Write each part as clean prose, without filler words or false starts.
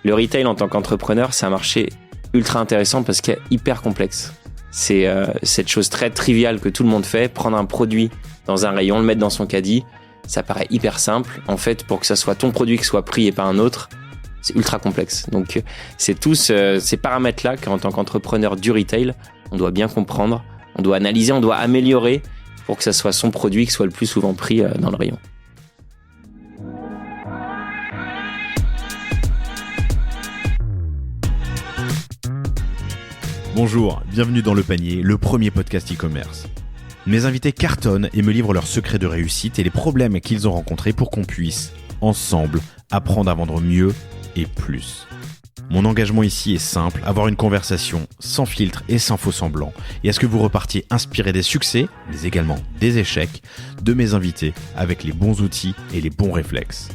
Le retail en tant qu'entrepreneur, c'est un marché ultra intéressant parce qu'il est hyper complexe. C'est cette chose très triviale que tout le monde fait, prendre un produit dans un rayon, le mettre dans son caddie, ça paraît hyper simple. En fait, pour que ça soit ton produit qui soit pris et pas un autre, c'est ultra complexe. Donc, c'est tous ces paramètres-là qu'en tant qu'entrepreneur du retail, on doit bien comprendre, on doit analyser, on doit améliorer pour que ça soit son produit qui soit le plus souvent pris dans le rayon. Bonjour, bienvenue dans Le Panier, le premier podcast e-commerce. Mes invités cartonnent et me livrent leurs secrets de réussite et les problèmes qu'ils ont rencontrés pour qu'on puisse, ensemble, apprendre à vendre mieux et plus. Mon engagement ici est simple, avoir une conversation sans filtre et sans faux semblants, et à ce que vous repartiez inspiré des succès, mais également des échecs, de mes invités avec les bons outils et les bons réflexes.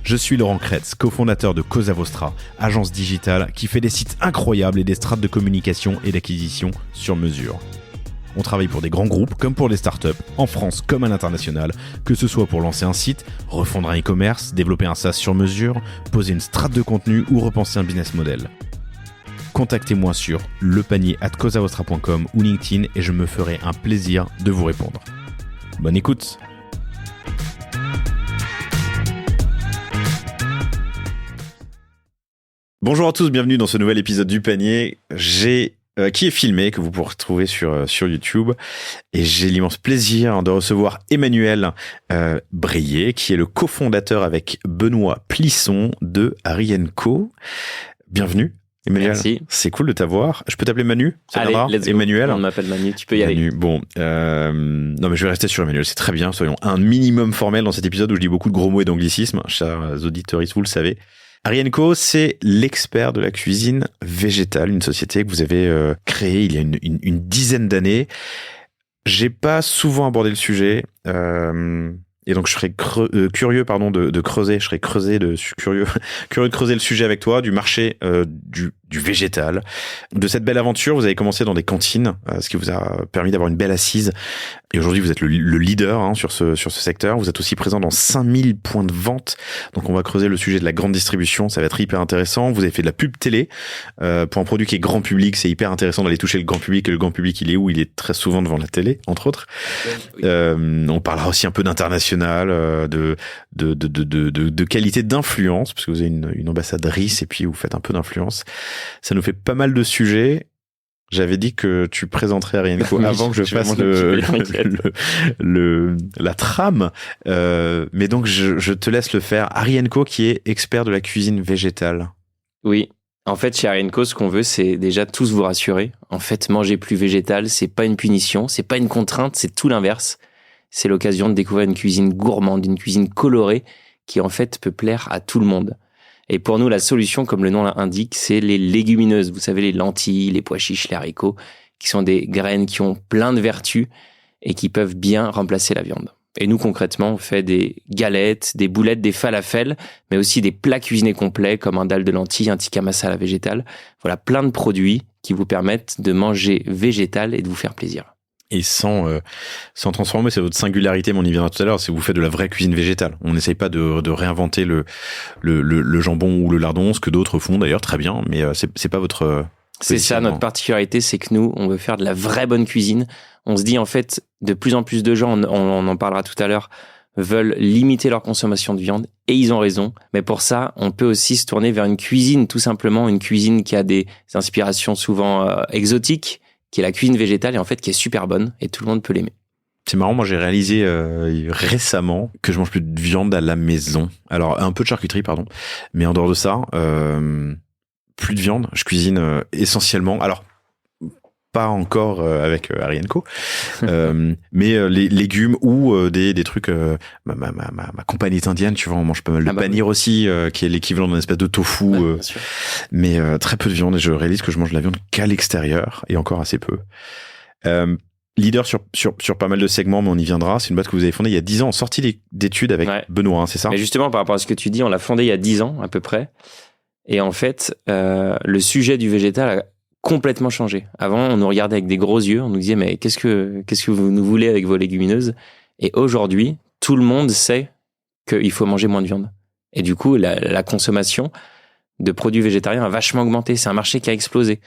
Je suis Laurent Kretz, cofondateur de Cosa Vostra, agence digitale qui fait des sites incroyables et des strates de communication et d'acquisition sur mesure. On travaille pour des grands groupes comme pour les startups, en France comme à l'international, que ce soit pour lancer un site, refondre un e-commerce, développer un SaaS sur mesure, poser une strate de contenu ou repenser un business model. Contactez-moi sur lepanier@cosavostra.com ou LinkedIn et je me ferai un plaisir de vous répondre. Bonne écoute! Bonjour à tous, bienvenue dans ce nouvel épisode du Panier. Qui est filmé, que vous pourrez retrouver sur YouTube. Et j'ai l'immense plaisir de recevoir Emmanuel Brillet, qui est le cofondateur avec Benoît Plisson de Harry & Co. Bienvenue, Emmanuel. Merci. C'est cool de t'avoir. Je peux t'appeler Manu? Ça Allez, viendra? let's go. Emmanuel. On m'appelle Manu, tu peux y Manu. aller. Bon, non mais je vais rester sur Emmanuel, c'est très bien. Soyons un minimum formel dans cet épisode où je dis beaucoup de gros mots et d'anglicismes. Chers auditeurs, vous le savez. Harry & Co, c'est l'expert de la cuisine végétale, une société que vous avez créée il y a une dizaine d'années. J'ai pas souvent abordé le sujet, et donc je serais curieux de creuser. Je serais curieux de creuser le sujet avec toi du marché du végétal, de cette belle aventure. Vous avez commencé dans des cantines, ce qui vous a permis d'avoir une belle assise. Et aujourd'hui, vous êtes le leader sur ce secteur. Vous êtes aussi présent dans 5000 points de vente. Donc, on va creuser le sujet de la grande distribution. Ça va être hyper intéressant. Vous avez fait de la pub télé pour un produit qui est grand public. C'est hyper intéressant d'aller toucher le grand public. Et le grand public, il est où? Il est très souvent devant la télé, entre autres. Oui. On parlera aussi un peu d'international, de qualité d'influence, parce que vous avez une ambassadrice et puis vous faites un peu d'influence. Ça nous fait pas mal de sujets. J'avais dit que tu présenterais Harry & Co avant que je fasse la trame. Mais donc, je te laisse le faire. Harry & Co qui est expert de la cuisine végétale. Oui. En fait, chez Harry & Co, ce qu'on veut, c'est déjà tous vous rassurer. En fait, manger plus végétal, c'est pas une punition, c'est pas une contrainte, c'est tout l'inverse. C'est l'occasion de découvrir une cuisine gourmande, une cuisine colorée qui, en fait, peut plaire à tout le monde. Et pour nous, la solution, comme le nom l'indique, c'est les légumineuses. Vous savez, les lentilles, les pois chiches, les haricots, qui sont des graines qui ont plein de vertus et qui peuvent bien remplacer la viande. Et nous, concrètement, on fait des galettes, des boulettes, des falafels, mais aussi des plats cuisinés complets comme un dalle de lentilles, un tikka masala végétal. Voilà, plein de produits qui vous permettent de manger végétal et de vous faire plaisir. Et sans transformer, c'est votre singularité, mais on y viendra tout à l'heure, c'est que vous faites de la vraie cuisine végétale. On n'essaye pas de réinventer le jambon ou le lardon, ce que d'autres font d'ailleurs très bien, mais c'est pas votre... C'est ça, notre particularité, c'est que nous, on veut faire de la vraie bonne cuisine. On se dit, en fait, de plus en plus de gens, on en parlera tout à l'heure, veulent limiter leur consommation de viande, et ils ont raison. Mais pour ça, on peut aussi se tourner vers une cuisine, tout simplement, une cuisine qui a des inspirations souvent exotiques, qui est la cuisine végétale et en fait qui est super bonne et tout le monde peut l'aimer. C'est marrant, moi j'ai réalisé récemment que je mange plus de viande à la maison. Alors un peu de charcuterie, pardon, mais en dehors de ça, plus de viande. Je cuisine essentiellement. Alors pas encore avec Harry & Co, mais les légumes ou des trucs. Ma compagne est indienne, tu vois, on mange pas mal de panir aussi, qui est l'équivalent d'une espèce de tofu, ouais, mais très peu de viande. Et je réalise que je mange de la viande qu'à l'extérieur et encore assez peu. Leader sur pas mal de segments, mais on y viendra. C'est une boîte que vous avez fondée il y a 10 ans, en sortie d'études avec Benoît, hein, c'est ça? Mais justement, par rapport à ce que tu dis, on l'a fondée il y a 10 ans à peu près. Et en fait, le sujet du végétal a complètement changé. Avant, on nous regardait avec des gros yeux, on nous disait mais qu'est-ce que vous nous voulez avec vos légumineuses? Et aujourd'hui, tout le monde sait qu'il faut manger moins de viande. Et du coup, la consommation de produits végétariens a vachement augmenté. C'est un marché qui a explosé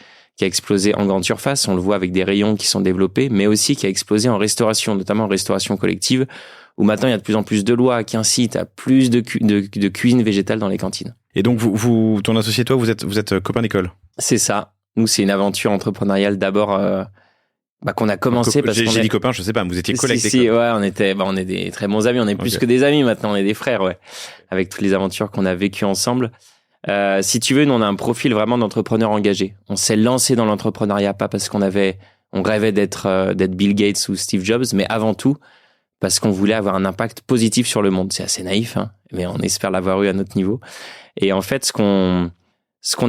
en grande surface. On le voit avec des rayons qui sont développés, mais aussi qui a explosé en restauration, notamment en restauration collective, où maintenant il y a de plus en plus de lois qui incitent à plus de cuisine végétale dans les cantines. Et donc, ton associé et toi, vous êtes copains d'école? C'est ça. Nous, c'est une aventure entrepreneuriale d'abord qu'on a commencé parce j'ai dit copains, je sais pas, vous étiez collègues d'école. Si, ouais, on est des très bons amis, on est plus que des amis maintenant, on est des frères, ouais. Avec toutes les aventures qu'on a vécues ensemble. Si tu veux, nous, on a un profil vraiment d'entrepreneur engagé. On s'est lancé dans l'entrepreneuriat, pas parce on rêvait d'être Bill Gates ou Steve Jobs, mais avant tout parce qu'on voulait avoir un impact positif sur le monde. C'est assez naïf, hein, mais on espère l'avoir eu à notre niveau. Et en fait, ce qu'on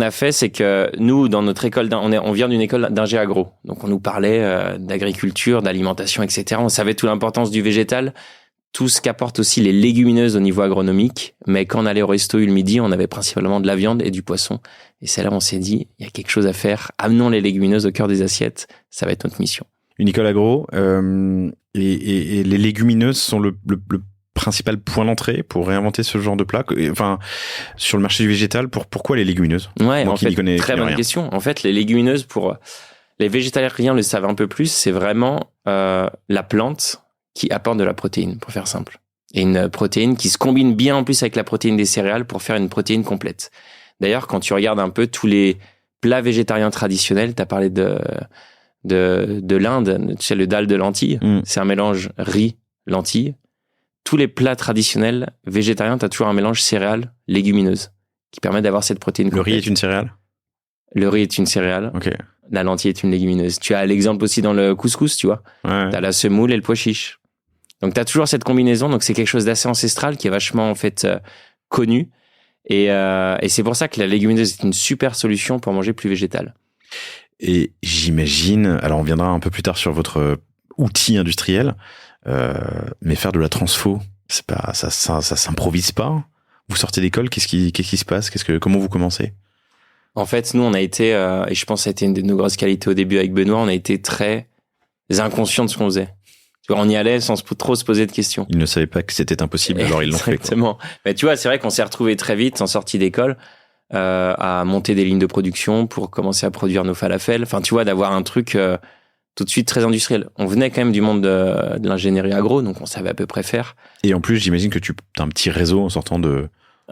a fait, c'est que nous, dans notre école, on vient d'une école d'ingé agro. Donc, on nous parlait d'agriculture, d'alimentation, etc. On savait toute l'importance du végétal, tout ce qu'apportent aussi les légumineuses au niveau agronomique. Mais quand on allait au resto le midi, on avait principalement de la viande et du poisson. Et c'est là où on s'est dit, il y a quelque chose à faire. Amenons les légumineuses au cœur des assiettes. Ça va être notre mission. Une école agro, et les légumineuses sont le principal point d'entrée pour réinventer ce genre de plat. Enfin, sur le marché du végétal, pourquoi les légumineuses? Ouais, en fait, très bonne question. En fait, les légumineuses, pour les végétariens le savent un peu plus, c'est vraiment la plante qui apporte de la protéine, pour faire simple. Et une protéine qui se combine bien en plus avec la protéine des céréales pour faire une protéine complète. D'ailleurs, quand tu regardes un peu tous les plats végétariens traditionnels, tu as parlé de l'Inde, tu sais, le dal de lentilles, c'est un mélange riz-lentilles. Tous les plats traditionnels végétariens, tu as toujours un mélange céréales-légumineuses qui permet d'avoir cette protéine complète. Le riz est une céréale? Le riz est une céréale. Ok. La lentille est une légumineuse. Tu as l'exemple aussi dans le couscous, tu vois. Ouais. Tu as la semoule et le pois chiche. Donc, tu as toujours cette combinaison. Donc, c'est quelque chose d'assez ancestral qui est vachement, en fait, connu. Et c'est pour ça que la légumineuse est une super solution pour manger plus végétal. Et j'imagine, alors on viendra un peu plus tard sur votre outil industriel, mais faire de la transfo, c'est pas, ça s'improvise pas. Vous sortez d'école, qu'est-ce qui se passe? Comment vous commencez? En fait, nous, on a été, et je pense que ça a été une de nos grosses qualités au début avec Benoît, on a été très inconscients de ce qu'on faisait. Tu vois, on y allait sans trop se poser de questions. Ils ne savaient pas que c'était impossible, alors ils l'ont fait. Exactement. Mais tu vois, c'est vrai qu'on s'est retrouvés très vite en sortie d'école à monter des lignes de production pour commencer à produire nos falafels. Enfin, tu vois, d'avoir un truc tout de suite très industriel. On venait quand même du monde de l'ingénierie agro, donc on savait à peu près faire. Et en plus, j'imagine que tu as un petit réseau en sortant de...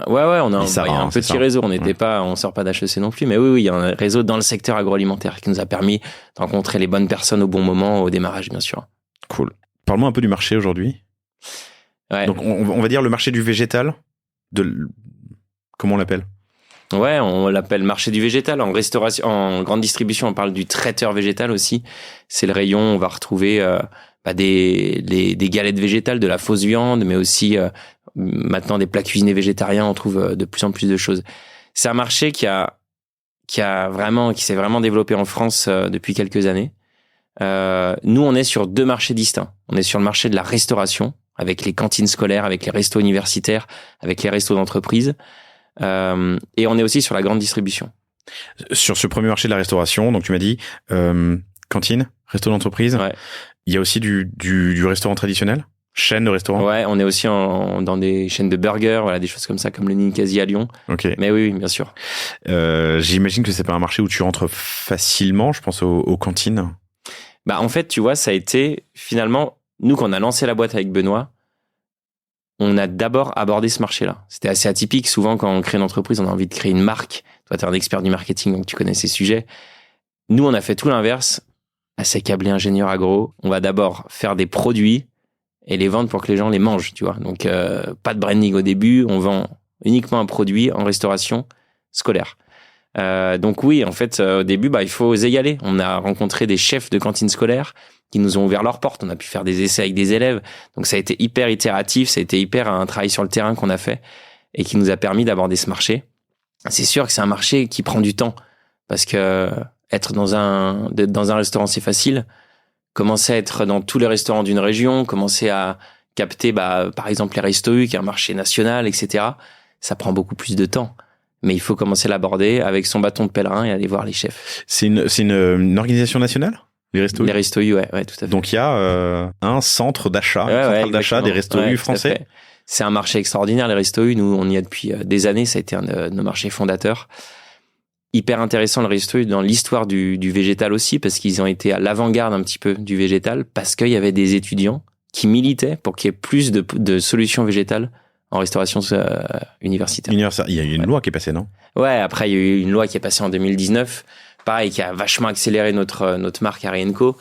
Ouais, on a un petit réseau. On sort pas d'HEC non plus, mais oui, il y a un réseau dans le secteur agroalimentaire qui nous a permis de rencontrer les bonnes personnes au bon moment, au démarrage, bien sûr. Cool. Parle-moi un peu du marché aujourd'hui. Ouais. Donc, on va dire le marché du végétal. Comment on l'appelle? Ouais, on l'appelle marché du végétal. En restauration, en grande distribution, on parle du traiteur végétal aussi. C'est le rayon, on va retrouver des galettes végétales, de la fausse viande, mais aussi maintenant des plats cuisinés végétariens. On trouve de plus en plus de choses. C'est un marché qui s'est vraiment développé en France depuis quelques années. Nous, on est sur deux marchés distincts. On est sur le marché de la restauration, avec les cantines scolaires, avec les restos universitaires, avec les restos d'entreprise. Et on est aussi sur la grande distribution. Sur ce premier marché de la restauration, donc tu m'as dit cantine, resto d'entreprise. Ouais. Il y a aussi du restaurant traditionnel, chaîne de restaurants. Ouais, on est aussi dans des chaînes de burgers, voilà, des choses comme ça, comme le Ninkasi à Lyon. Okay. Mais oui, bien sûr. J'imagine que c'est pas un marché où tu rentres facilement. Je pense aux cantines. Bah en fait, tu vois, ça a été finalement nous quand on a lancé la boîte avec Benoît. On a d'abord abordé ce marché-là. C'était assez atypique. Souvent, quand on crée une entreprise, on a envie de créer une marque. Toi, tu es un expert du marketing, donc tu connais ces sujets. Nous, on a fait tout l'inverse. Assez câblé ingénieur agro. On va d'abord faire des produits et les vendre pour que les gens les mangent, tu vois. Donc, pas de branding au début. On vend uniquement un produit en restauration scolaire. Donc oui, en fait, au début, il faut oser y aller. On a rencontré des chefs de cantines scolaires qui nous ont ouvert leurs portes. On a pu faire des essais avec des élèves. Donc ça a été hyper itératif, ça a été hyper un travail sur le terrain qu'on a fait et qui nous a permis d'aborder ce marché. C'est sûr que c'est un marché qui prend du temps parce que être dans un restaurant, c'est facile. Commencer à être dans tous les restaurants d'une région, commencer à capter, par exemple, les Restos U, qui est un marché national, etc. Ça prend beaucoup plus de temps. Mais il faut commencer à l'aborder avec son bâton de pèlerin et aller voir les chefs. C'est une organisation nationale ? Les Restos U. Les Restos U, ouais, tout à fait. Donc il y a un centre d'achat, central d'achat des Restos U français. C'est un marché extraordinaire, les Restos U. Nous, on y est depuis des années. Ça a été un de nos marchés fondateurs. Hyper intéressant, le Resto U, dans l'histoire du végétal aussi, parce qu'ils ont été à l'avant-garde un petit peu du végétal, parce qu'il y avait des étudiants qui militaient pour qu'il y ait plus de solutions végétales en restauration universitaire. Il y a eu une loi qui est passée, non? Ouais, après, il y a eu une loi qui est passée en 2019, pareil, qui a vachement accéléré notre marque Ariane Co,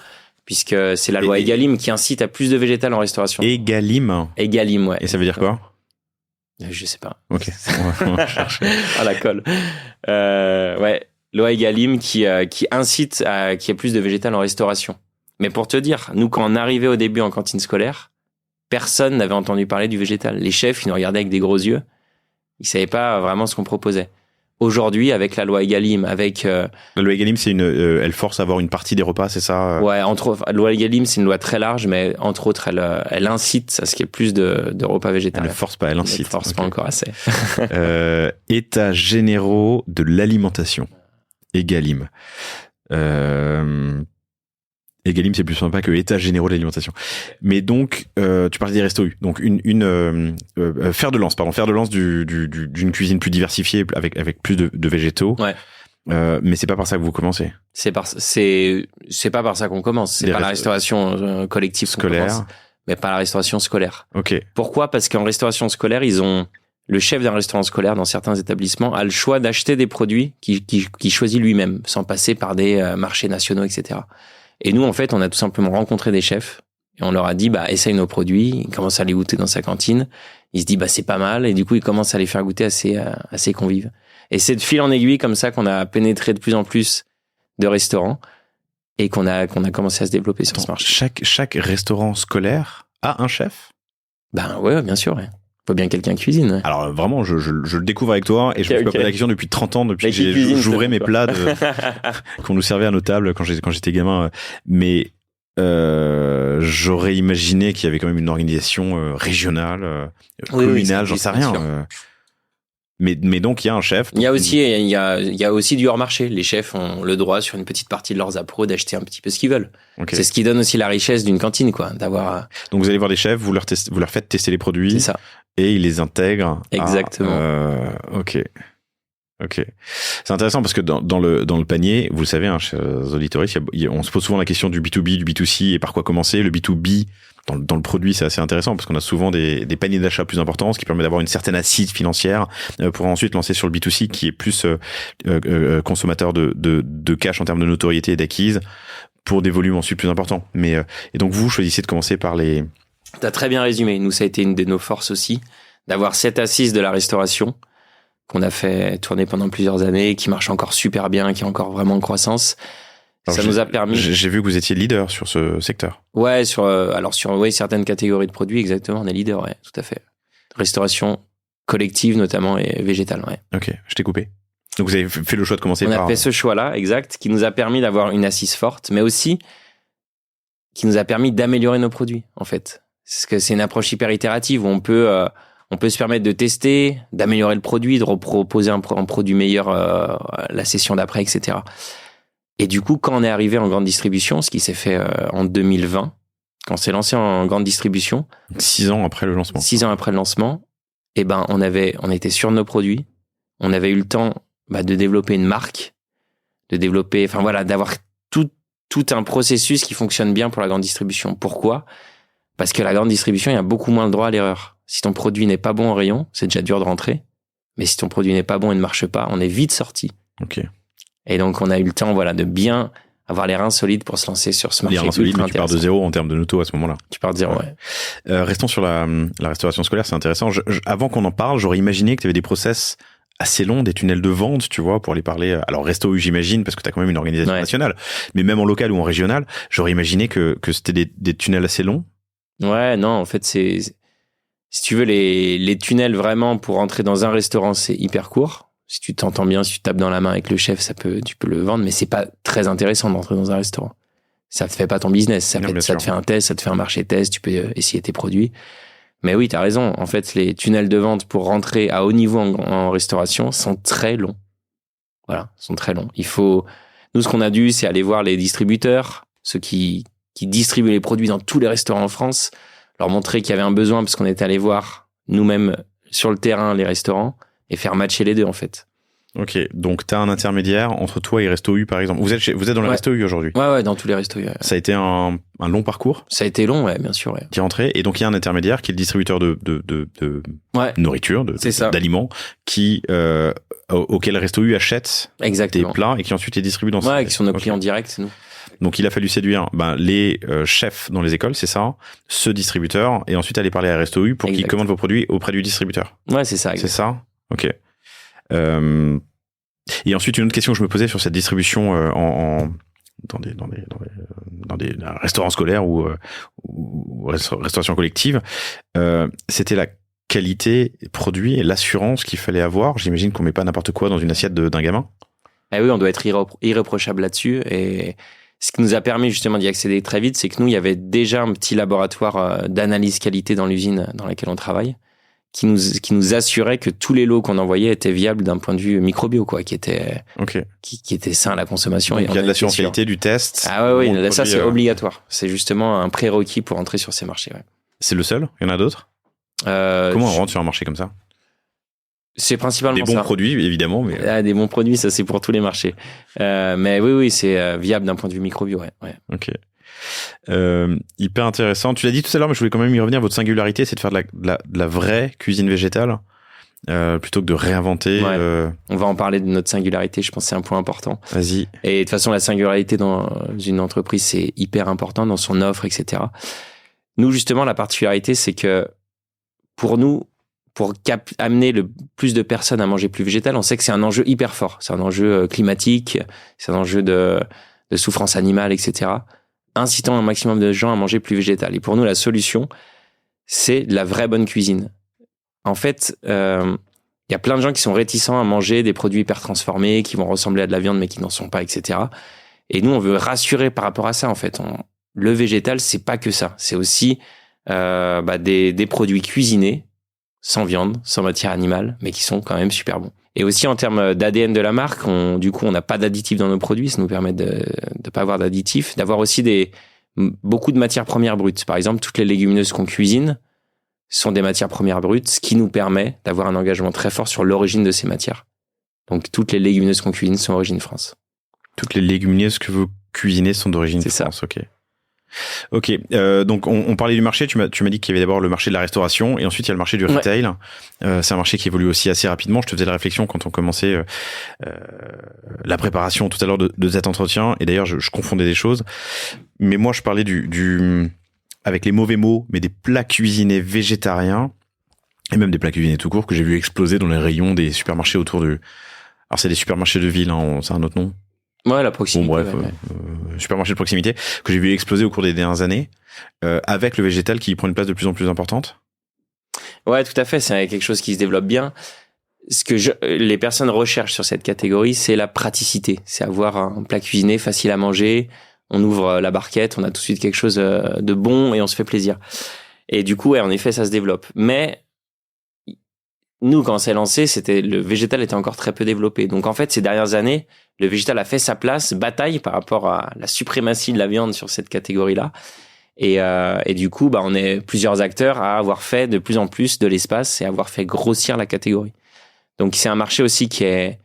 puisque c'est la loi Egalim qui incite à plus de végétal en restauration. Egalim, ouais. Et ça veut dire quoi? Je sais pas. Ok, on va chercher. À la colle. Ouais, loi Egalim qui incite à qu'il y ait plus de végétal en restauration. Mais pour te dire, nous, quand on arrivait au début en cantine scolaire, personne n'avait entendu parler du végétal. Les chefs, ils nous regardaient avec des gros yeux. Ils savaient pas vraiment ce qu'on proposait. Aujourd'hui, avec la loi Egalim, la loi Egalim, c'est elle force à avoir une partie des repas, c'est ça? Ouais, entre autres, la loi Egalim, c'est une loi très large, mais entre autres, elle incite à ce qu'il y ait plus de repas végétaux. Elle ne force pas, elle incite. Elle ne force pas encore assez. États généraux de l'alimentation. Egalim. Egalim, c'est plus sympa que États généraux de l'alimentation. Mais donc, tu parlais des Restos U. Donc, fer de lance d'une cuisine plus diversifiée avec plus de végétaux. Ouais. Mais c'est pas par ça que vous commencez. C'est pas par ça qu'on commence. C'est pas la restauration collective scolaire, mais pas la restauration scolaire. Ok. Pourquoi? Parce qu'en restauration scolaire, le chef d'un restaurant scolaire dans certains établissements a le choix d'acheter des produits qu'il choisit lui-même, sans passer par des marchés nationaux, etc. Et nous, en fait, on a tout simplement rencontré des chefs et on leur a dit, essaye nos produits. Ils commencent à les goûter dans sa cantine. Il se dit, c'est pas mal. Et du coup, il commence à les faire goûter à ses convives. Et c'est de fil en aiguille comme ça qu'on a pénétré de plus en plus de restaurants et qu'on a commencé à se développer sur ce marché. Chaque restaurant scolaire a un chef? Ouais, bien sûr, ouais. Faut bien quelqu'un cuisine. Ouais. Alors vraiment, je le découvre avec toi et je me suis pas posé la question depuis 30 ans, depuis que j'ouvrais mes plats qu'on nous servait à nos tables quand j'étais gamin. Mais j'aurais imaginé qu'il y avait quand même une organisation régionale, communale, j'en sais rien. Mais donc il y a un chef. Il y a aussi du hors marché. Les chefs ont le droit sur une petite partie de leurs appros d'acheter un petit peu ce qu'ils veulent. Okay. C'est ce qui donne aussi la richesse d'une cantine, quoi, d'avoir. Donc vous allez voir des chefs, vous leur faites tester les produits. C'est ça. Et ils les intègrent. Exactement. Ok. C'est intéressant parce que dans le panier, vous le savez, chers auditeurs, on se pose souvent la question du B2B, du B2C et par quoi commencer. Le B2B, dans le produit, c'est assez intéressant parce qu'on a souvent des paniers d'achat plus importants, ce qui permet d'avoir une certaine assise financière pour ensuite lancer sur le B2C qui est plus consommateur de cash en termes de notoriété et d'acquise pour des volumes ensuite plus importants. Et donc vous choisissez de commencer par les... T'as très bien résumé. Nous, ça a été une de nos forces aussi, d'avoir cette assise de la restauration qu'on a fait tourner pendant plusieurs années, qui marche encore super bien, qui est encore vraiment en croissance. Alors ça nous a permis... J'ai vu que vous étiez leader sur ce secteur. Ouais, sur certaines catégories de produits, exactement, on est leader, ouais, tout à fait. Restauration collective notamment et végétale, ouais. Ok, je t'ai coupé. Donc vous avez fait le choix de commencer par... On a fait ce choix-là, exact, qui nous a permis d'avoir une assise forte, mais aussi qui nous a permis d'améliorer nos produits, en fait. Parce que c'est une approche hyper itérative où on peut se permettre de tester, d'améliorer le produit, de reproposer un produit meilleur la session d'après, etc. Et du coup, quand on est arrivé en grande distribution, ce qui s'est fait en 2020, quand on s'est lancé en grande distribution... 6 ans après le lancement. 6 ans après le lancement, on était sur nos produits, on avait eu le temps de développer une marque, d'avoir tout un processus qui fonctionne bien pour la grande distribution. Pourquoi ? Parce que la grande distribution, il y a beaucoup moins le droit à l'erreur. Si ton produit n'est pas bon en rayon, c'est déjà dur de rentrer. Mais si ton produit n'est pas bon et ne marche pas, on est vite sorti. Ok. Et donc, on a eu le temps, de bien avoir les reins solides pour se lancer sur ce marché. Les reins solides, mais tu pars de zéro en termes de noto à ce moment-là. Tu pars de zéro, ouais. Restons sur la restauration scolaire, c'est intéressant. Avant qu'on en parle, j'aurais imaginé que tu avais des process assez longs, des tunnels de vente, tu vois, pour aller parler. Alors, Resto U, j'imagine, parce que tu as quand même une organisation nationale. Mais même en local ou en régional, j'aurais imaginé que c'était des tunnels assez longs. Ouais, non, en fait, si tu veux, les tunnels vraiment pour entrer dans un restaurant, c'est hyper court. Si tu t'entends bien, si tu tapes dans la main avec le chef, tu peux le vendre, mais c'est pas très intéressant d'entrer dans un restaurant. Ça te fait pas ton business. Ça te fait un test, ça te fait un marché test, tu peux essayer tes produits. Mais oui, t'as raison. En fait, les tunnels de vente pour rentrer à haut niveau en restauration sont très longs. Voilà, sont très longs. Nous, ce qu'on a dû, c'est aller voir les distributeurs, ceux qui distribuent les produits dans tous les restaurants en France, leur montrer qu'il y avait un besoin parce qu'on était allé voir nous-mêmes sur le terrain les restaurants et faire matcher les deux en fait. Ok, donc tu as un intermédiaire entre toi et Resto U par exemple. Vous êtes dans le Resto U aujourd'hui? Ouais, dans tous les restos U. Ouais. Ça a été un long parcours? Ça a été long, ouais, bien sûr. Ouais. Qui est rentré, et donc il y a un intermédiaire qui est le distributeur de nourriture, d'aliments, auquel Resto U achète Exactement. des plats et qui ensuite les distribue dans qui sont nos clients directs, c'est nous. Donc il a fallu séduire les chefs dans les écoles, c'est ça, ce distributeur, et ensuite aller parler à Resto U pour qu'ils commandent vos produits auprès du distributeur. Ouais, c'est ça. C'est ça. Ok. Et ensuite une autre question que je me posais sur cette distribution dans des restaurants scolaires ou restauration collective, c'était la qualité produit et l'assurance qu'il fallait avoir. J'imagine qu'on met pas n'importe quoi dans une assiette d'un gamin. Eh oui, on doit être irréprochable là-dessus, et ce qui nous a permis justement d'y accéder très vite, c'est que nous, il y avait déjà un petit laboratoire d'analyse qualité dans l'usine dans laquelle on travaille, qui nous assurait que tous les lots qu'on envoyait étaient viables d'un point de vue microbio, quoi, qui était sain à la consommation. Donc, il y a de l'assurance qualité, du test. Ah oui, ça c'est obligatoire. C'est justement un prérequis pour entrer sur ces marchés. Ouais. C'est le seul? Il y en a d'autres? Comment on rentre sur un marché comme ça? C'est principalement des bons produits, évidemment. Mais... des bons produits, ça c'est pour tous les marchés. Mais oui, c'est viable d'un point de vue microbio. Ouais. Ok. Hyper intéressant. Tu l'as dit tout à l'heure, mais je voulais quand même y revenir. Votre singularité, c'est de faire de la vraie cuisine végétale plutôt que de réinventer. Ouais. On va en parler de notre singularité. Je pense que c'est un point important. Vas-y. Et de toute façon, la singularité dans une entreprise, c'est hyper important dans son offre, etc. Nous, justement, la particularité, c'est que pour nous, pour amener le plus de personnes à manger plus végétal, on sait que c'est un enjeu hyper fort. C'est un enjeu climatique, c'est un enjeu de souffrance animale, etc. Incitant un maximum de gens à manger plus végétal. Et pour nous, la solution, c'est de la vraie bonne cuisine. En fait, y a plein de gens qui sont réticents à manger des produits hyper transformés, qui vont ressembler à de la viande, mais qui n'en sont pas, etc. Et nous, on veut rassurer par rapport à ça, en fait. Le végétal, c'est pas que ça. C'est aussi des produits cuisinés, sans viande, sans matière animale, mais qui sont quand même super bons. Et aussi en termes d'ADN de la marque, on n'a pas d'additifs dans nos produits, ça nous permet de pas avoir d'additifs, d'avoir aussi beaucoup de matières premières brutes. Par exemple, toutes les légumineuses qu'on cuisine sont des matières premières brutes, ce qui nous permet d'avoir un engagement très fort sur l'origine de ces matières. Donc toutes les légumineuses qu'on cuisine sont d'origine France. Toutes les légumineuses que vous cuisinez sont d'origine France, ok. Ok, donc on parlait du marché, tu m'as dit qu'il y avait d'abord le marché de la restauration et ensuite il y a le marché du retail. C'est un marché qui évolue aussi assez rapidement. Je te faisais la réflexion quand on commençait la préparation tout à l'heure de cet entretien, et d'ailleurs je confondais des choses. Mais moi je parlais avec les mauvais mots, mais des plats cuisinés végétariens et même des plats cuisinés tout court que j'ai vu exploser dans les rayons des supermarchés autour du... Alors c'est des supermarchés de ville, hein, c'est un autre nom. Ouais, la proximité. Bon, bref, supermarché de proximité que j'ai vu exploser au cours des dernières années, avec le végétal qui prend une place de plus en plus importante. Ouais, tout à fait. C'est quelque chose qui se développe bien. Ce que les personnes recherchent sur cette catégorie, c'est la praticité. C'est avoir un plat cuisiné facile à manger. On ouvre la barquette, on a tout de suite quelque chose de bon et on se fait plaisir. Et du coup, en effet, ça se développe. Mais nous, quand on s'est lancé, le végétal était encore très peu développé. Donc en fait, ces dernières années, le végétal a fait sa place, bataille par rapport à la suprématie de la viande sur cette catégorie-là. Et du coup, on est plusieurs acteurs à avoir fait de plus en plus de l'espace et à avoir fait grossir la catégorie. Donc c'est un marché aussi c'est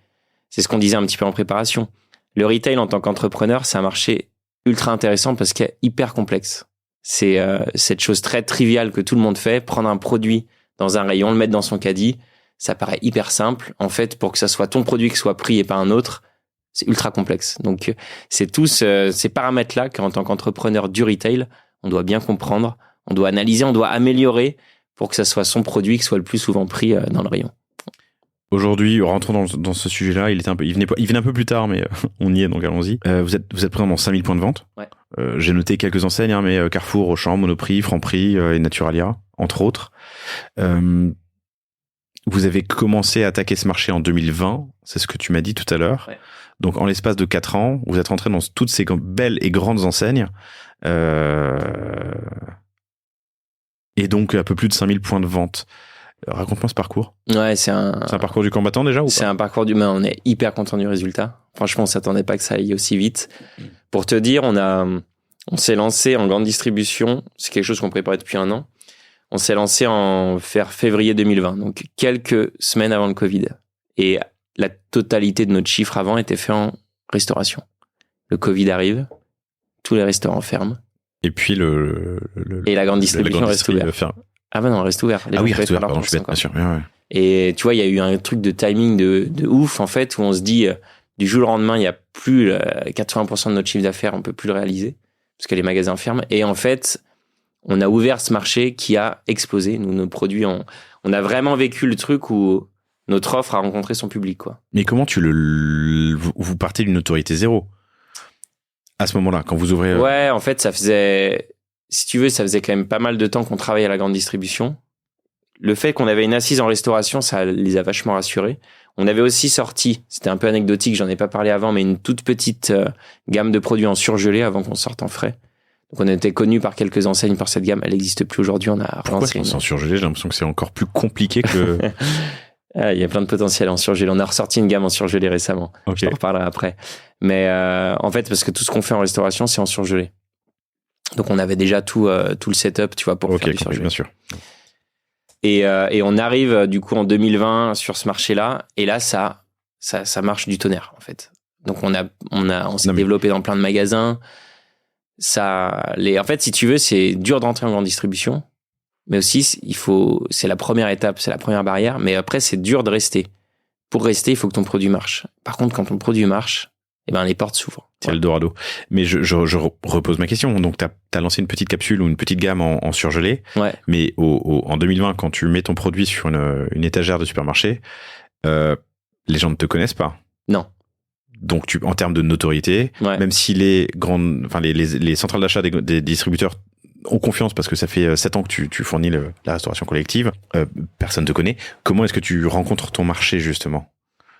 ce qu'on disait un petit peu en préparation. Le retail en tant qu'entrepreneur, c'est un marché ultra intéressant parce qu'il est hyper complexe. C'est cette chose très triviale que tout le monde fait, prendre un produit dans un rayon, le mettre dans son caddie, ça paraît hyper simple. En fait, pour que ça soit ton produit qui soit pris et pas un autre, c'est ultra complexe. Donc, c'est tous ces paramètres-là qu'en tant qu'entrepreneur du retail, on doit bien comprendre, on doit analyser, on doit améliorer pour que ça soit son produit qui soit le plus souvent pris dans le rayon. Aujourd'hui, rentrons dans ce sujet-là. Il venait un peu plus tard, mais on y est, donc allons-y. Vous êtes présent dans 5000 points de vente. Ouais. J'ai noté quelques enseignes, mais Carrefour, Auchan, Monoprix, Franprix et Naturalia, entre autres. Vous avez commencé à attaquer ce marché en 2020, c'est ce que tu m'as dit tout à l'heure. Ouais. Donc en l'espace de 4 ans, vous êtes rentré dans toutes ces belles et grandes enseignes. Et donc un peu plus de 5000 points de vente. Raconte-moi ce parcours. Ouais, c'est un parcours du combattant déjà ou pas ? C'est un parcours d'humain. On est hyper content du résultat. Franchement, on s'attendait pas que ça aille aussi vite. Pour te dire, on a On s'est lancé en grande distribution. C'est quelque chose qu'on préparait depuis 1 an. On s'est lancé en février 2020, donc quelques semaines avant le Covid. Et la totalité de notre chiffre avant était fait en restauration. Le Covid arrive, tous les restaurants ferment. Et puis et la grande distribution reste ouverte. Ah ben non, elle reste ouverte. Ah oui, reste ouverte, pardon, je suis bête, bien sûr. Ouais. Et tu vois, il y a eu un truc de timing de ouf, en fait, où on se dit, du jour au lendemain, il n'y a plus 80% de notre chiffre d'affaires, on peut plus le réaliser, parce que les magasins ferment. Et en fait, on a ouvert ce marché qui a explosé. Nous, nos produits, on a vraiment vécu le truc où notre offre a rencontré son public, quoi. Mais comment vous partez d'une autorité zéro à ce moment-là, quand vous ouvrez... Ouais, en fait, ça faisait quand même pas mal de temps qu'on travaillait à la grande distribution. Le fait qu'on avait une assise en restauration, ça les a vachement rassurés. On avait aussi sorti, c'était un peu anecdotique, j'en ai pas parlé avant, mais une toute petite gamme de produits en surgelé avant qu'on sorte en frais. Donc on était connu par quelques enseignes par cette gamme, elle n'existe plus aujourd'hui, on a relancé. Pourquoi en surgelé? J'ai l'impression que c'est encore plus compliqué que... Il y a plein de potentiel en surgelé. On a ressorti une gamme en surgelé récemment. Okay. Je en reparlerai après. Mais en fait, parce que tout ce qu'on fait en restauration, c'est en surgelé. Donc on avait déjà tout le setup, tu vois, pour faire du surgelé. Bien sûr. Et on arrive du coup en 2020 sur ce marché-là, et là ça marche du tonnerre en fait. Donc on s'est développé dans plein de magasins. En fait, si tu veux, c'est dur d'entrer en grande distribution. Mais aussi, c'est la première étape, c'est la première barrière. Mais après, c'est dur de rester. Pour rester, il faut que ton produit marche. Par contre, quand ton produit marche, les portes s'ouvrent. C'est Eldorado. Mais je repose ma question. Donc, t'as lancé une petite capsule ou une petite gamme en surgelé. Ouais. Mais en 2020, quand tu mets ton produit sur une étagère de supermarché, les gens ne te connaissent pas. Non. Donc, en termes de notoriété, même si les centrales d'achat des distributeurs ont confiance parce que ça fait 7 ans que tu fournis la restauration collective, personne te connaît. Comment est-ce que tu rencontres ton marché, justement?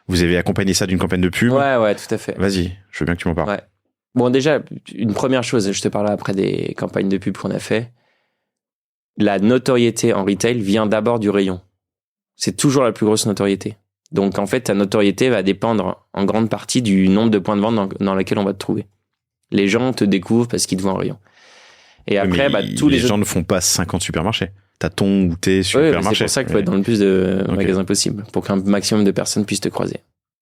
Vous avez accompagné ça d'une campagne de pub? Ouais, tout à fait. Vas-y, je veux bien que tu m'en parles. Ouais. Bon, déjà, une première chose, je te parlerai après des campagnes de pub qu'on a fait. La notoriété en retail vient d'abord du rayon. C'est toujours la plus grosse notoriété. Donc, en fait, ta notoriété va dépendre en grande partie du nombre de points de vente dans lesquels on va te trouver. Les gens te découvrent parce qu'ils te voient en rayon. Et après, tous les gens ne font pas 50 supermarchés. T'as ton ou tes supermarchés. C'est pour ça qu'il faut être dans le plus de magasins possible, pour qu'un maximum de personnes puissent te croiser.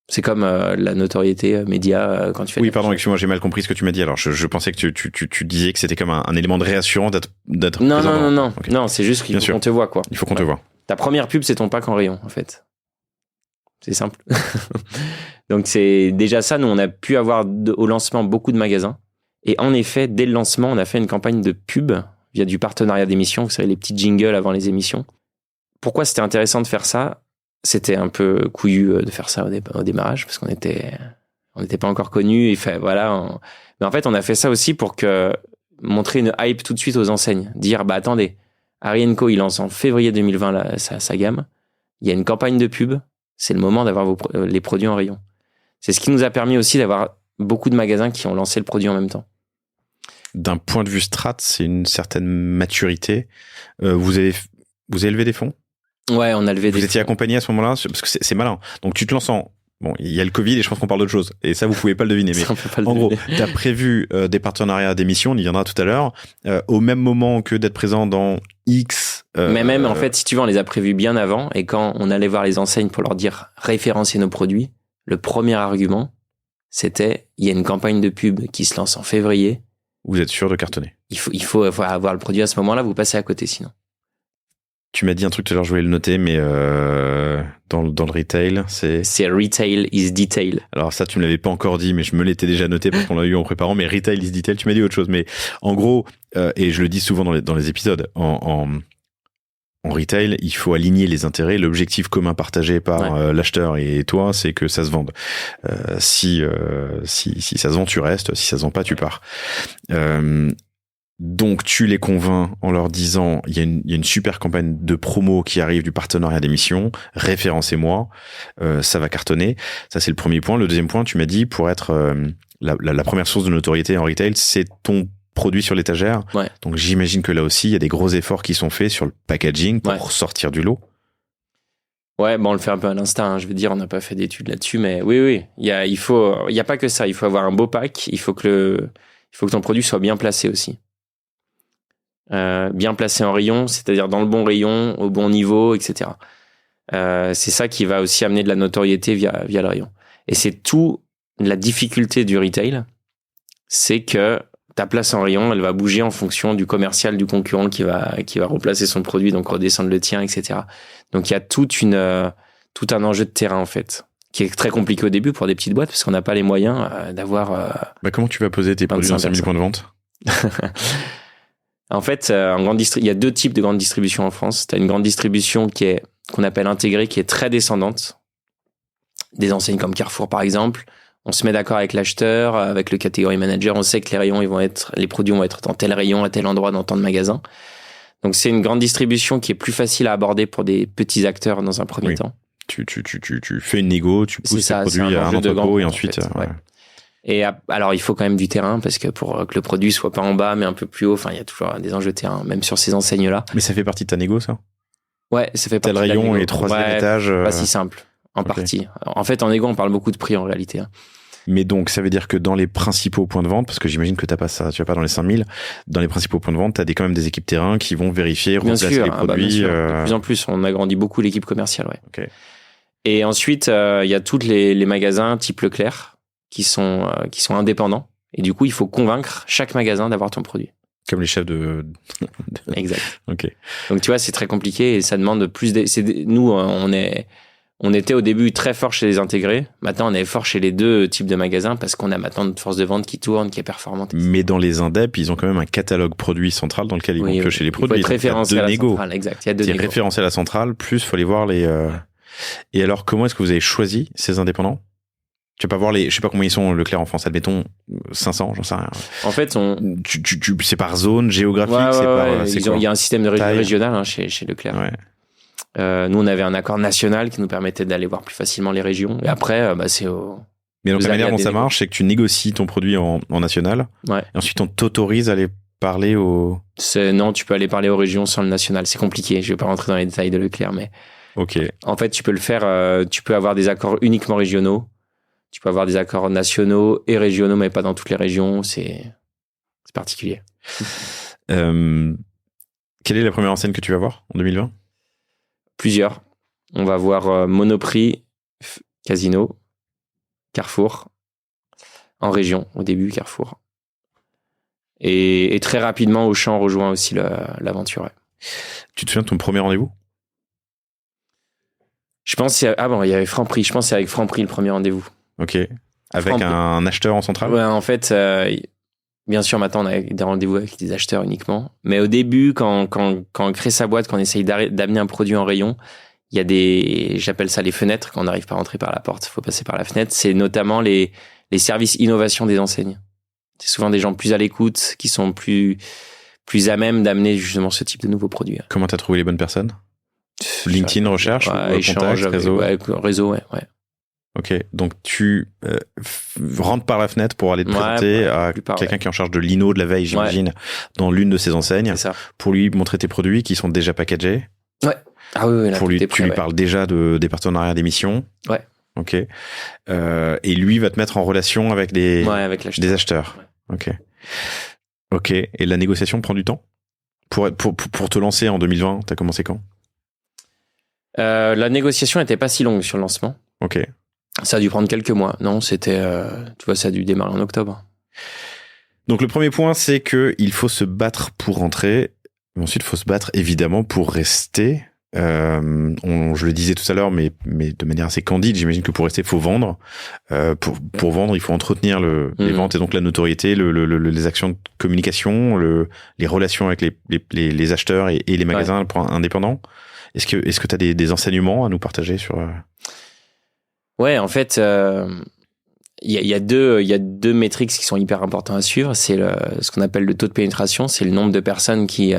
C'est comme la notoriété média quand tu fais... Oui, pardon, excuse-moi, j'ai mal compris ce que tu m'as dit. Alors, je pensais que tu disais que c'était comme un élément de réassurance d'être présent. Non. Okay. Non, c'est juste qu'il faut qu'on te voit, quoi. Il faut qu'on te voit. Ta première pub, c'est ton pack en rayon, en fait. C'est simple. Donc, c'est déjà ça. Nous, on a pu avoir au lancement beaucoup de magasins. Et en effet, dès le lancement, on a fait une campagne de pub via du partenariat d'émissions. Vous savez, les petits jingles avant les émissions. Pourquoi c'était intéressant de faire ça? C'était un peu couillu de faire ça au démarrage parce qu'on n'était pas encore connus. Mais en fait, on a fait ça aussi pour montrer une hype tout de suite aux enseignes. Dire, attendez, Harry & Co, il lance en février 2020 sa gamme. Il y a une campagne de pub. C'est le moment d'avoir les produits en rayon. C'est ce qui nous a permis aussi d'avoir beaucoup de magasins qui ont lancé le produit en même temps. D'un point de vue strat, c'est une certaine maturité. Vous avez levé des fonds? Ouais, on a levé des fonds. Vous étiez accompagné à ce moment-là? Parce que c'est malin. Donc, tu te lances Bon, il y a le Covid et je pense qu'on parle d'autre chose. Et ça, vous pouvez pas le deviner. Mais en gros, tu as prévu des partenariats d'émissions, on y viendra tout à l'heure, au même moment que d'être présent dans X. Mais même, en fait, si tu veux, on les a prévus bien avant. Et quand on allait voir les enseignes pour leur dire référencier nos produits, le premier argument, c'était il y a une campagne de pub qui se lance en février. Vous êtes sûr de cartonner? Il faut avoir le produit à ce moment-là, vous passez à côté sinon. Tu m'as dit un truc tout à l'heure, je voulais le noter, mais dans le retail, c'est retail is detail. Alors ça, tu me l'avais pas encore dit, mais je me l'étais déjà noté parce qu'on l'a eu en préparant, mais retail is detail, tu m'as dit autre chose. Mais en gros, et je le dis souvent dans les épisodes, en retail, il faut aligner les intérêts. L'objectif commun partagé par l'acheteur et toi, c'est que ça se vende. Si ça se vend, tu restes. Si ça se vend pas, tu pars. Donc, tu les convaincs en leur disant, il y a une super campagne de promo qui arrive du partenariat d'émission, référencez-moi, ça va cartonner. Ça, c'est le premier point. Le deuxième point, tu m'as dit, pour être la première source de notoriété en retail, c'est ton produit sur l'étagère. Ouais. Donc, j'imagine que là aussi, il y a des gros efforts qui sont faits sur le packaging pour sortir du lot. Ouais, on le fait un peu à l'instinct. Je veux dire, on n'a pas fait d'études là-dessus, mais oui. Il y a pas que ça. Il faut avoir un beau pack. Il faut que il faut que ton produit soit bien placé aussi. Bien placé en rayon, c'est-à-dire dans le bon rayon, au bon niveau, etc. C'est ça qui va aussi amener de la notoriété via le rayon. Et c'est tout la difficulté du retail, c'est que ta place en rayon, elle va bouger en fonction du commercial du concurrent qui va replacer son produit, donc redescendre le tien, etc. Donc il y a tout un enjeu de terrain en fait, qui est très compliqué au début pour des petites boîtes parce qu'on n'a pas les moyens d'avoir. Comment tu vas poser tes produits dans 5000 points de vente? En fait, il y a 2 types de grande distribution en France. Tu as une grande distribution qu'on appelle intégrée, qui est très descendante. Des enseignes comme Carrefour, par exemple. On se met d'accord avec l'acheteur, avec le catégorie manager. On sait que les produits vont être dans tel rayon, à tel endroit, dans tant de magasins. Donc, c'est une grande distribution qui est plus facile à aborder pour des petits acteurs dans un premier temps. Tu fais une négo, tu pousses tes produits à un entrepôt et ensuite. En fait, ouais. Et alors, il faut quand même du terrain parce que pour que le produit soit pas en bas mais un peu plus haut, enfin, il y a toujours des enjeux de terrain, même sur ces enseignes-là. Mais ça fait partie de ta négo, ça? Ouais, ça fait partie de la négo. Tel rayon et 3e étage. Pas si simple, en partie. En fait, en négo, on parle beaucoup de prix en réalité. Mais donc, ça veut dire que dans les principaux points de vente, parce que j'imagine que t'as pas ça, tu vas pas dans les 5000, dans les principaux points de vente, t'as quand même des équipes terrain qui vont vérifier, replacer les produits. Bien sûr. De plus en plus, on agrandit beaucoup l'équipe commerciale, ouais. Okay. Et ensuite, il y a tous les magasins type Leclerc qui sont indépendants. Et du coup, il faut convaincre chaque magasin d'avoir ton produit. Comme les chefs de... Exact. Ok. Donc, tu vois, c'est très compliqué et ça demande plus... Nous, on était au début très fort chez les intégrés. Maintenant, on est fort chez les 2 types de magasins parce qu'on a maintenant une force de vente qui tourne, qui est performante. Mais dans les indep, ils ont quand même un catalogue produit central dans lequel ils vont piocher les produits. Il faut être référencé à la centrale. Exact. Il y a 2 négos. Référencé à la centrale, plus il faut aller voir les... Et alors, comment est-ce que vous avez choisi ces indépendants? Tu vas pas voir je sais pas combien ils sont Leclerc en France, admettons 500, j'en sais rien. En fait, c'est par zone géographique, il y a un système de régional chez Leclerc. Ouais. Nous, on avait un accord national qui nous permettait d'aller voir plus facilement les régions. Et après, c'est au... Mais donc la manière dont ça marche, c'est que tu négocies ton produit en national. Ouais. Et ensuite, on t'autorise à aller parler Non, tu peux aller parler aux régions sans le national. C'est compliqué. Je vais pas rentrer dans les détails de Leclerc, mais... Ok. En fait, tu peux le faire. Tu peux avoir des accords uniquement régionaux. Tu peux avoir des accords nationaux et régionaux, mais pas dans toutes les régions. C'est particulier. Quelle est la première enseigne que tu vas voir en 2020? Plusieurs. On va voir Monoprix, Casino, Carrefour. En région, au début, Carrefour. Et très rapidement, Auchan rejoint aussi l'aventure. Ouais. Tu te souviens de ton premier rendez-vous? Je pense il y avait Franprix. Je pense que c'est avec Franprix le premier rendez-vous. Ok. Avec un acheteur en centrale? Ouais, en fait, bien sûr, maintenant, on a des rendez-vous avec des acheteurs uniquement. Mais au début, quand on crée sa boîte, quand on essaye d'amener un produit en rayon, il y a j'appelle ça les fenêtres, quand on n'arrive pas à rentrer par la porte, il faut passer par la fenêtre. C'est notamment les services innovation des enseignes. C'est souvent des gens plus à l'écoute, qui sont plus à même d'amener justement ce type de nouveaux produits. Comment t'as trouvé les bonnes personnes? LinkedIn, recherche, échange, réseau? Réseau, ouais. Ok, donc tu rentres par la fenêtre pour aller te présenter à quelqu'un qui est en charge de l'inno de la veille, j'imagine, dans l'une de ses enseignes, pour lui montrer tes produits qui sont déjà packagés. Ouais. Ah oui, là, tu lui parles déjà des partenariats d'émissions. Ouais. Ok. Et lui va te mettre en relation avec des acheteurs. Ouais. Ok. Et la négociation prend du temps pour te lancer en 2020, t'as commencé quand? La négociation n'était pas si longue sur le lancement. Ok. Ça a dû prendre quelques mois. Non, c'était, tu vois, ça a dû démarrer en octobre. Donc le premier point, c'est que il faut se battre pour rentrer. Mais ensuite, il faut se battre évidemment pour rester. Je le disais tout à l'heure, mais de manière assez candide, j'imagine que pour rester, il faut vendre. Pour vendre, il faut entretenir les ventes et donc la notoriété, les actions de communication, les relations avec les acheteurs et les magasins indépendants. Est-ce que tu as des enseignements à nous partager sur... Ouais, en fait, il y a deux métriques qui sont hyper importantes à suivre. C'est ce qu'on appelle le taux de pénétration, c'est le nombre de personnes qui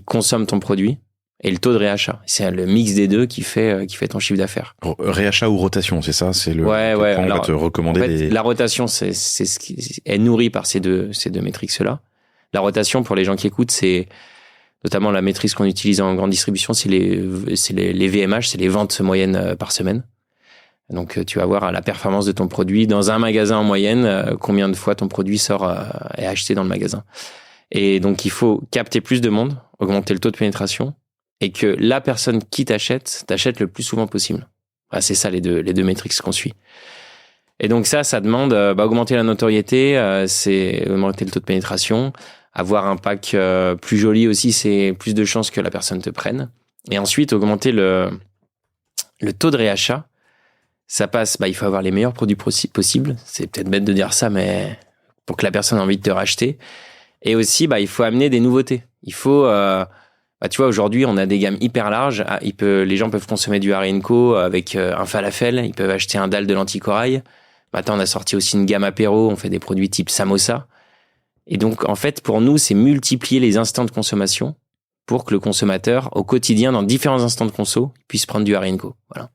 consomment ton produit, et le taux de réachat. C'est le mix des deux qui fait ton chiffre d'affaires. Réachat ou rotation, c'est ça? C'est le on va te recommander en fait, la rotation, c'est ce qui est nourri par ces deux métriques-là. La rotation, pour les gens qui écoutent, c'est notamment la métrique qu'on utilise en grande distribution, c'est les VMH, c'est les ventes moyennes par semaine. Donc, tu vas voir la performance de ton produit dans un magasin en moyenne, combien de fois ton produit est acheté dans le magasin. Et donc, il faut capter plus de monde, augmenter le taux de pénétration et que la personne qui t'achète le plus souvent possible. Voilà, c'est ça les deux métriques qu'on suit. Et donc ça demande augmenter la notoriété, c'est augmenter le taux de pénétration, avoir un pack plus joli aussi, c'est plus de chances que la personne te prenne. Et ensuite, augmenter le taux de réachat. Ça passe, il faut avoir les meilleurs produits possibles. C'est peut-être bête de dire ça, mais pour que la personne ait envie de te racheter. Et aussi, il faut amener des nouveautés. Il faut, tu vois, aujourd'hui, on a des gammes hyper larges. Les gens peuvent consommer du Harry & Co avec un falafel. Ils peuvent acheter un dalle de lentilles corail. Maintenant, on a sorti aussi une gamme apéro. On fait des produits type samosa. Et donc, en fait, pour nous, c'est multiplier les instants de consommation pour que le consommateur, au quotidien, dans différents instants de conso, puisse prendre du Harry & Co. Voilà.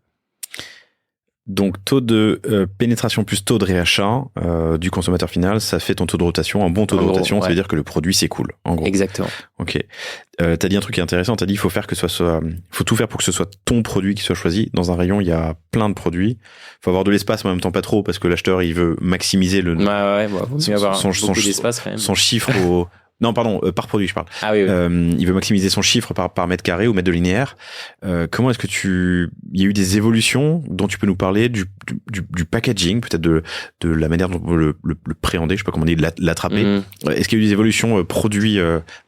Donc, taux de pénétration plus taux de réachat du consommateur final, ça fait ton taux de rotation. Un bon taux de rotation, ça veut dire que le produit s'écoule, en gros. Exactement. Ok. T'as dit un truc qui est intéressant. T'as dit faut tout faire pour que ce soit ton produit qui soit choisi. Dans un rayon, il y a plein de produits. Faut avoir de l'espace, mais en même temps pas trop, parce que l'acheteur, il veut maximiser vaut mieux avoir beaucoup d'espace quand même. Son chiffre au... Non, pardon, par produit, je parle. Ah oui. Il veut maximiser son chiffre par mètre carré ou mètre de linéaire. Comment est-ce que il y a eu des évolutions dont tu peux nous parler du packaging, peut-être de la manière dont le préhender, je sais pas comment on dit, l'attraper. Est-ce qu'il y a eu des évolutions produits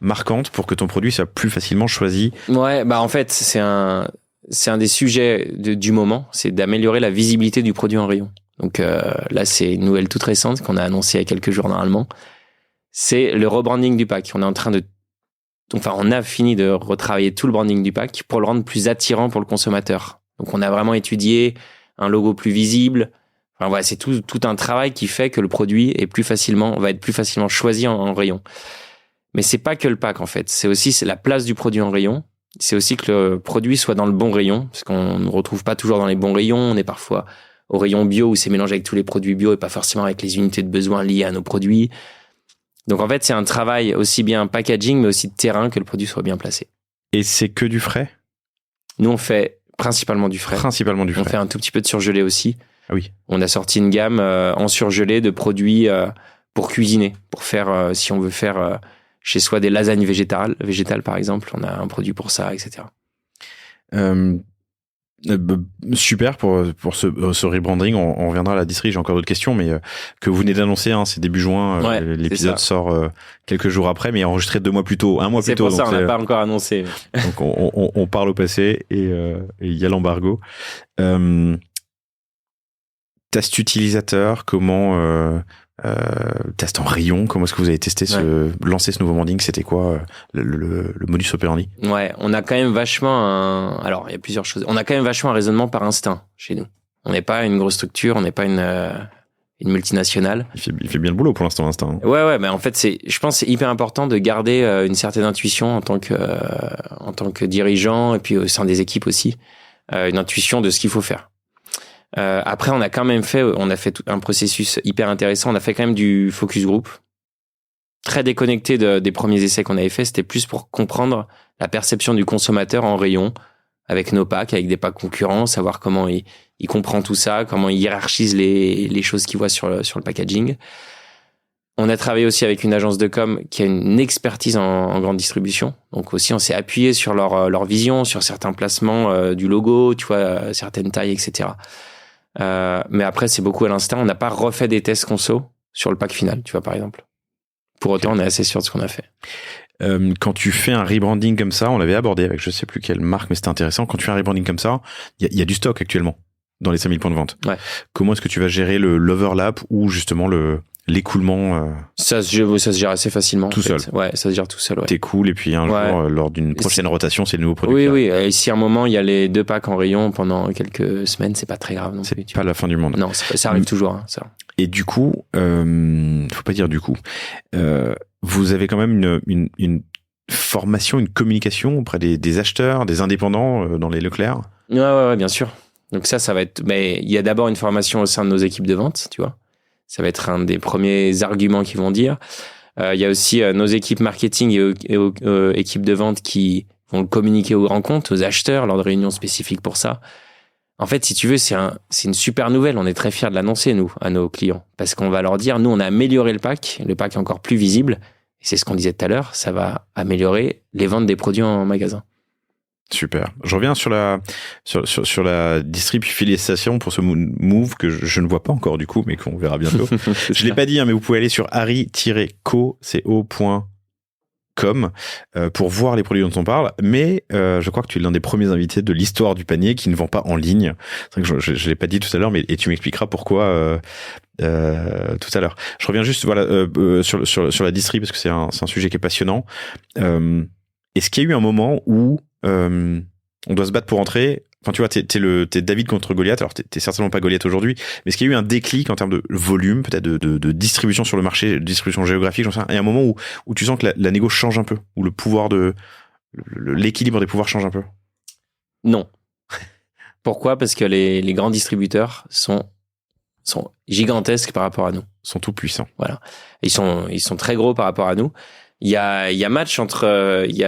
marquantes pour que ton produit soit plus facilement choisi? Ouais, en fait, c'est un des sujets du moment, c'est d'améliorer la visibilité du produit en rayon. Donc là, c'est une nouvelle toute récente qu'on a annoncée il y a quelques jours normalement. C'est le rebranding du pack. On a fini de retravailler tout le branding du pack pour le rendre plus attirant pour le consommateur. Donc, on a vraiment étudié un logo plus visible. Enfin, voilà, c'est tout un travail qui fait que le produit va être plus facilement choisi en rayon. Mais c'est pas que le pack, en fait. C'est la place du produit en rayon. C'est aussi que le produit soit dans le bon rayon, parce qu'on ne retrouve pas toujours dans les bons rayons. On est parfois au rayon bio où c'est mélangé avec tous les produits bio et pas forcément avec les unités de besoin liées à nos produits. Donc, en fait, c'est un travail aussi bien packaging, mais aussi de terrain, que le produit soit bien placé. Et c'est que du frais? Nous, on fait principalement du frais. On fait un tout petit peu de surgelé aussi. Ah oui. On a sorti une gamme en surgelé de produits pour cuisiner, pour faire, si on veut faire chez soi des lasagnes végétales, par exemple. On a un produit pour ça, etc. Super pour ce rebranding. On reviendra à la distillerie. J'ai encore d'autres questions, mais que vous venez d'annoncer, c'est début juin. L'épisode sort quelques jours après, mais enregistré 2 mois plus tôt, un mois plus tôt. C'est pour ça, on n'a pas encore annoncé. Donc on parle au passé et il y a l'embargo. Test utilisateur, comment test en rayon, comment est-ce que vous avez testé lancer ce nouveau branding? C'était quoi le modus operandi? Ouais, on a quand même vachement alors il y a plusieurs choses. On a quand même vachement un raisonnement par instinct chez nous. On n'est pas une grosse structure, on n'est pas une multinationale. Il fait bien le boulot pour l'instant, instinct. Ouais, mais en fait je pense que c'est hyper important de garder une certaine intuition en tant que dirigeant et puis au sein des équipes aussi, une intuition de ce qu'il faut faire. Après, on a fait un processus hyper intéressant. On a fait quand même du focus group, très déconnecté des premiers essais qu'on avait fait. C'était plus pour comprendre la perception du consommateur en rayon, avec nos packs, avec des packs concurrents, savoir comment il comprend tout ça, comment il hiérarchise les choses qu'il voit sur le packaging. On a travaillé aussi avec une agence de com qui a une expertise en grande distribution. Donc aussi, on s'est appuyé sur leur vision, sur certains placements du logo, tu vois, certaines tailles, etc. Mais après, c'est beaucoup à l'instinct. On n'a pas refait des tests conso sur le pack final, tu vois, par exemple. Pour autant, on est assez sûr de ce qu'on a fait. Quand tu fais un rebranding comme ça, on l'avait abordé avec je sais plus quelle marque, mais c'était intéressant. Quand tu fais un rebranding comme ça, il y a du stock actuellement dans les 5000 points de vente. Ouais. Comment est-ce que tu vas gérer l'overlap ou justement l'écoulement Ça se gère assez facilement. Tout seul. Ouais, ça se gère tout seul. Ouais. T'es cool et puis un jour, lors d'une prochaine rotation, c'est le nouveau produit. Oui. Et si à un moment il y a les 2 packs en rayon pendant quelques semaines, c'est pas très grave non plus. C'est pas la fin du monde. Non, ça arrive toujours. Ça. Et du coup, faut pas dire du coup. Vous avez quand même une formation, une communication auprès des acheteurs, des indépendants dans les Leclerc. Ouais, bien sûr. Donc ça va être. Mais il y a d'abord une formation au sein de nos équipes de vente, tu vois. Ça va être un des premiers arguments qu'ils vont dire. Il y a aussi nos équipes marketing et équipes de vente qui vont communiquer aux rencontres, aux acheteurs, lors de réunions spécifiques pour ça. En fait, si tu veux, c'est une super nouvelle. On est très fiers de l'annoncer, nous, à nos clients. Parce qu'on va leur dire, nous, on a amélioré le pack est encore plus visible. Et c'est ce qu'on disait tout à l'heure, ça va améliorer les ventes des produits en magasin. Super. Je reviens sur la distribution pour ce move que je ne vois pas encore du coup, mais qu'on verra bientôt. Je l'ai pas dit, hein, mais vous pouvez aller sur harry-co.com pour voir les produits dont on parle. Mais je crois que tu es l'un des premiers invités de l'histoire du panier qui ne vend pas en ligne. C'est vrai que je l'ai pas dit tout à l'heure, et tu m'expliqueras pourquoi tout à l'heure. Je reviens juste sur la distri parce que c'est un sujet qui est passionnant. Est-ce qu'il y a eu un moment où on doit se battre pour entrer? Enfin, tu vois, t'es David contre Goliath. Alors, t'es certainement pas Goliath aujourd'hui, mais est-ce qu'il y a eu un déclic en termes de volume, peut-être de distribution sur le marché, de distribution géographique, j'en sais rien. Il y a un moment où tu sens que la négo change un peu, où le pouvoir l'équilibre des pouvoirs change un peu? Non. Pourquoi? Parce que les grands distributeurs sont gigantesques par rapport à nous. Ils sont tout puissants. Voilà. Ils sont très gros par rapport à nous. Il y a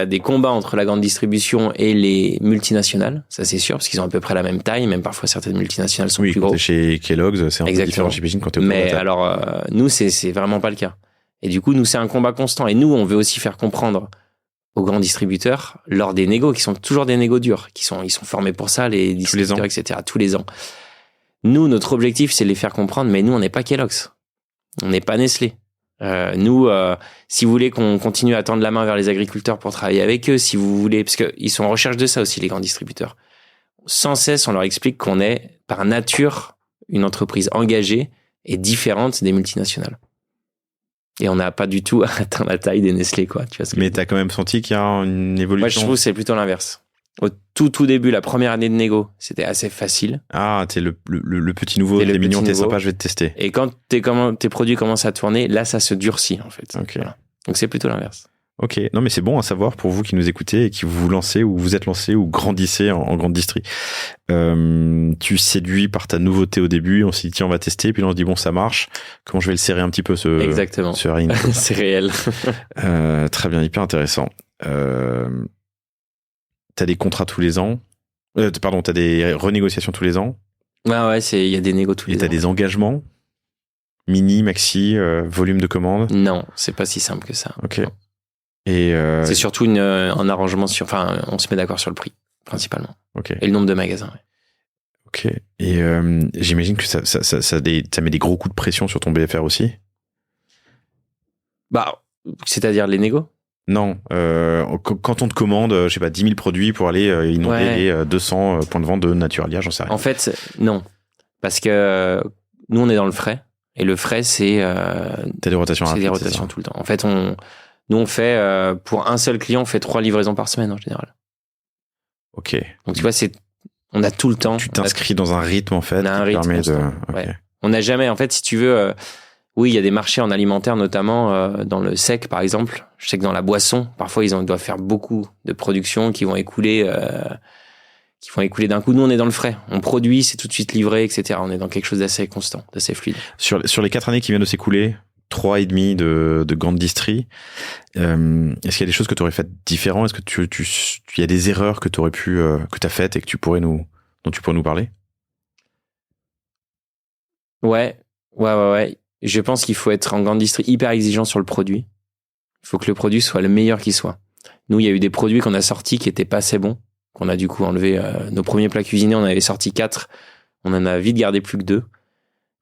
des combats entre la grande distribution et les multinationales, ça c'est sûr, parce qu'ils ont à peu près la même taille, même parfois certaines multinationales sont plus grosses. Chez Kellogg's, c'est un peu différent, j'imagine, quand t'es au Mais alors, nous, c'est vraiment pas le cas. Et du coup, nous, c'est un combat constant. Et nous, on veut aussi faire comprendre aux grands distributeurs, lors des négos, qui sont toujours des négos durs, ils sont formés pour ça, les distributeurs, etc., tous les ans. Nous, notre objectif, c'est de les faire comprendre, mais nous, on n'est pas Kellogg's. On n'est pas Nestlé. Nous, si vous voulez qu'on continue à tendre la main vers les agriculteurs pour travailler avec eux, si vous voulez, parce qu'ils sont en recherche de ça aussi, les grands distributeurs. Sans cesse, on leur explique qu'on est, par nature, une entreprise engagée et différente des multinationales. Et on n'a pas du tout atteint la taille des Nestlé, quoi. Tu vois ce que mais t'as quand même senti qu'il y a une évolution? Moi, je trouve que c'est plutôt l'inverse. Au tout début, la première année de négo, c'était assez facile. Ah, t'es le petit nouveau, t'es mignon, t'es sympa, je vais te tester. Et quand tes produits commencent à tourner, là, ça se durcit, en fait. Okay. Voilà. Donc, c'est plutôt l'inverse. Ok, non mais c'est bon à savoir pour vous qui nous écoutez et qui vous lancez ou vous êtes lancé ou grandissez en grande distri. Tu séduis par ta nouveauté au début, on s'est dit tiens on va tester, puis là on se dit bon ça marche, comment je vais le serrer un petit peu Exactement. ce ring. C'est réel. Très bien, hyper intéressant. T'as des contrats tous les ans, t'as des renégociations tous les ans. Ouais, il y a des négos tous les ans. Et t'as des engagements mini, maxi, volume de commandes? Non, c'est pas si simple que ça. Ok. Et c'est surtout un arrangement on se met d'accord sur le prix, principalement. Ok. Et le nombre de magasins. Ouais. Ok. Et j'imagine que ça met des gros coups de pression sur ton BFR aussi? Bah, c'est-à-dire les négos? Non. Quand on te commande, je sais pas, 10 000 produits pour aller inonder les 200 points de vente de Naturalia, j'en sais rien. En fait, non. Parce que nous, on est dans le frais. Et le frais, c'est... T'as des rotations rapides, c'est des rotations tout le temps. En fait, nous, on fait, pour un seul client, on fait 3 livraisons par semaine en général. Ok. Donc, tu vois, on a tout le temps. Tu t'inscris dans un rythme, en fait. On a un rythme. Okay. On n'a jamais, en fait, si tu veux, oui, il y a des marchés en alimentaire, notamment dans le sec, par exemple. Je sais que dans la boisson, parfois, ils doivent faire beaucoup de production qui vont écouler d'un coup. Nous, on est dans le frais. On produit, c'est tout de suite livré, etc. On est dans quelque chose d'assez constant, d'assez fluide. Sur les 4 années qui viennent de s'écouler, 3 et demi de grande distri. Est-ce qu'il y a des choses que tu aurais faites différentes? Est-ce que il y a des erreurs que tu aurais pu, que tu as faites et que dont tu pourrais nous parler? Ouais. Je pense qu'il faut être en grande distri hyper exigeant sur le produit. Il faut que le produit soit le meilleur qui soit. Nous, il y a eu des produits qu'on a sortis qui étaient pas assez bons, qu'on a du coup enlevé. Nos premiers plats cuisinés, on en avait sorti 4. On en a vite gardé plus que 2.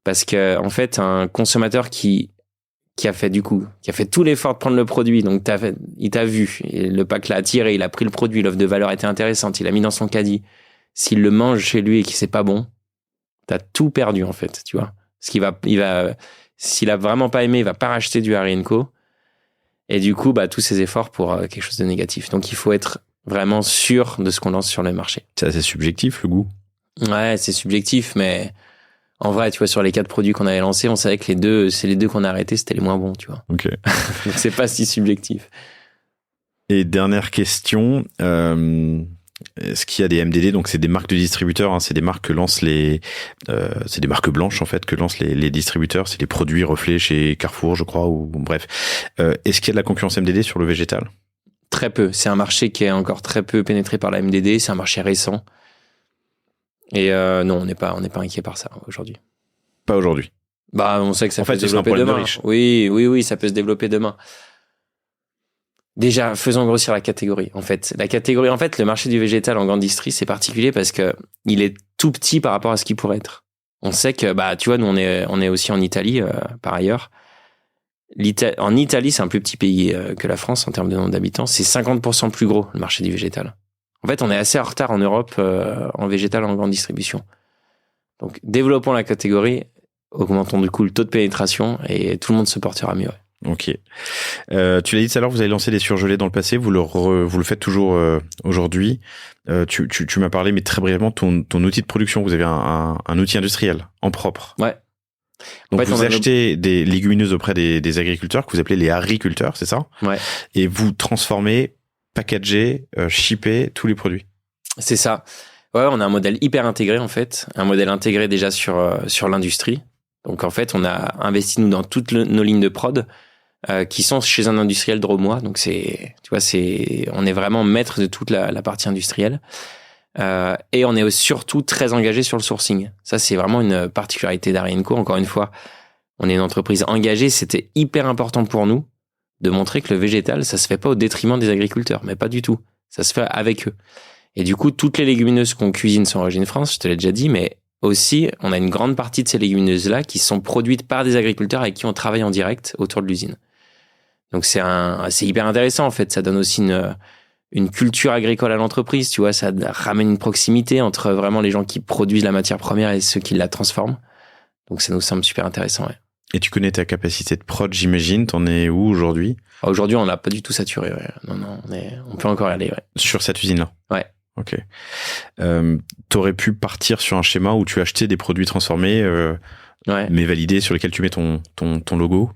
Parce que, en fait, un consommateur qui a fait tout l'effort de prendre le produit, donc il t'a vu, et le pack l'a attiré, il a pris le produit, l'offre de valeur était intéressante, il l'a mis dans son caddie. S'il le mange chez lui et que c'est pas bon, t'as tout perdu, en fait, tu vois. Parce s'il a vraiment pas aimé, il va pas racheter du Harry & Co. Et du coup, tous ces efforts pour quelque chose de négatif. Donc, il faut être vraiment sûr de ce qu'on lance sur le marché. C'est assez subjectif, le goût. Ouais, c'est subjectif, mais en vrai, tu vois, sur les 4 produits qu'on avait lancés, on savait que c'est les 2 qu'on a arrêtés, c'était les moins bons, tu vois. Ok. Donc, c'est pas si subjectif. Et dernière question, est-ce qu'il y a des MDD? Donc, c'est des marques de distributeurs, hein, c'est des marques que lancent c'est des marques blanches, en fait, que lancent les distributeurs. C'est les produits reflets chez Carrefour, je crois, ou bref. Est-ce qu'il y a de la concurrence MDD sur le végétal? Très peu. C'est un marché qui est encore très peu pénétré par la MDD. C'est un marché récent. Et non, on n'est pas inquiet par ça aujourd'hui. Pas aujourd'hui. Bah, on sait que ça peut se développer un problème demain. de riche. Oui, ça peut se développer demain. Déjà, faisons grossir la catégorie. En fait, le marché du végétal en grande distrie, c'est particulier parce que il est tout petit par rapport à ce qu'il pourrait être. On sait que, bah, tu vois, nous, on est aussi en Italie, par ailleurs. En Italie, c'est un plus petit pays que la France en termes de nombre d'habitants. C'est 50% plus gros, le marché du végétal. En fait, on est assez en retard en Europe en végétal en grande distribution. Donc, développons la catégorie, augmentons du coup le taux de pénétration et tout le monde se portera mieux. Ouais. Ok. Tu l'as dit tout à l'heure, vous avez lancé des surgelés dans le passé, vous le faites toujours aujourd'hui. Tu m'as parlé, mais très brièvement, ton outil de production. Vous avez un outil industriel en propre. Ouais. Donc en fait, vous achetez des légumineuses auprès des agriculteurs que vous appelez les agriculteurs, c'est ça? Ouais. Et vous transformez, packagez, shippez tous les produits. C'est ça. Ouais, on a un modèle hyper intégré en fait, un modèle intégré déjà sur l'industrie. Donc en fait, on a investi nous dans toutes nos lignes de prod. Qui sont chez un industriel drômois, donc on est vraiment maître de toute la partie industrielle, et on est surtout très engagé sur le sourcing. Ça, c'est vraiment une particularité d'Ariane Co. Encore une fois, on est une entreprise engagée. C'était hyper important pour nous de montrer que le végétal, ça se fait pas au détriment des agriculteurs, mais pas du tout. Ça se fait avec eux. Et du coup, toutes les légumineuses qu'on cuisine sont Origine France, je te l'ai déjà dit, mais aussi, on a une grande partie de ces légumineuses-là qui sont produites par des agriculteurs avec qui on travaille en direct autour de l'usine. Donc c'est hyper intéressant en fait, ça donne aussi une culture agricole à l'entreprise, tu vois, ça ramène une proximité entre vraiment les gens qui produisent la matière première et ceux qui la transforment. Donc ça nous semble super intéressant, ouais. Et tu connais ta capacité de prod, j'imagine, t'en es où aujourd'hui? Aujourd'hui, on l'a pas du tout saturé, ouais. Non, on peut encore y aller, ouais. Sur cette usine-là? Ouais. Ok. T'aurais pu partir sur un schéma où tu achetais des produits transformés, ouais. mais validés, sur lesquels tu mets ton logo?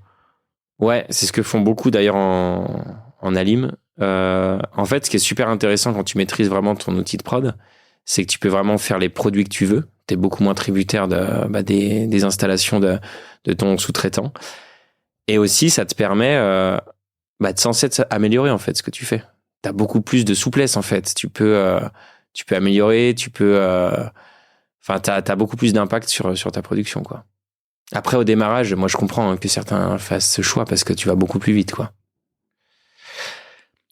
Ouais, c'est ce que font beaucoup d'ailleurs en Alim. En fait, ce qui est super intéressant quand tu maîtrises vraiment ton outil de prod, c'est que tu peux vraiment faire les produits que tu veux. T'es beaucoup moins tributaire des installations de ton sous-traitant. Et aussi, ça te permet de sans cesse améliorer en fait ce que tu fais. T'as beaucoup plus de souplesse en fait. Tu peux améliorer, t'as beaucoup plus d'impact sur ta production, quoi. Après, au démarrage, moi, je comprends que certains fassent ce choix parce que tu vas beaucoup plus vite, quoi.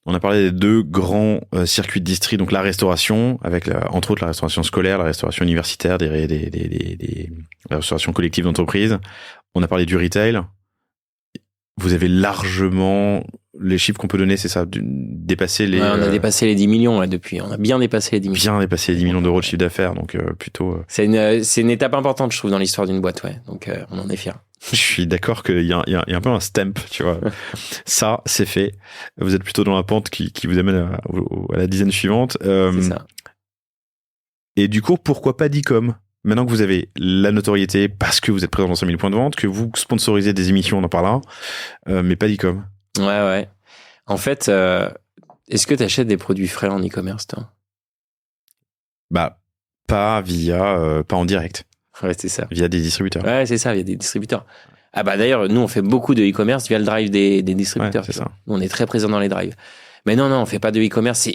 On a parlé des deux grands circuits de distri, donc la restauration, avec entre autres la restauration scolaire, la restauration universitaire, la restauration collective d'entreprise. On a parlé du retail. Vous avez largement les chiffres qu'on peut donner, c'est ça, dépasser les... Ouais, on a dépassé les 10 millions là, depuis. On a bien dépassé les 10 millions. Bien dépassé les 10 millions d'euros de chiffre d'affaires, donc plutôt... C'est une étape importante, je trouve, dans l'histoire d'une boîte, ouais. Donc on en est fiers. Je suis d'accord qu'il y a un peu un stamp, tu vois. Ça, c'est fait. Vous êtes plutôt dans la pente qui vous amène à la dizaine suivante. C'est ça. Et du coup, pourquoi pas d'e-com? Maintenant que vous avez la notoriété parce que vous êtes présent dans 5000 points de vente, que vous sponsorisez des émissions, on en parlera, mais pas d'e-com. Ouais. En fait, est-ce que tu achètes des produits frais en e-commerce, toi? Bah, pas en direct. Ouais, c'est ça. Via des distributeurs. Ouais, c'est ça, via des distributeurs. Ah bah d'ailleurs, nous, on fait beaucoup de e-commerce via le drive des distributeurs. Ouais, c'est ça. Nous, on est très présents dans les drives. Mais non, on fait pas de e-commerce.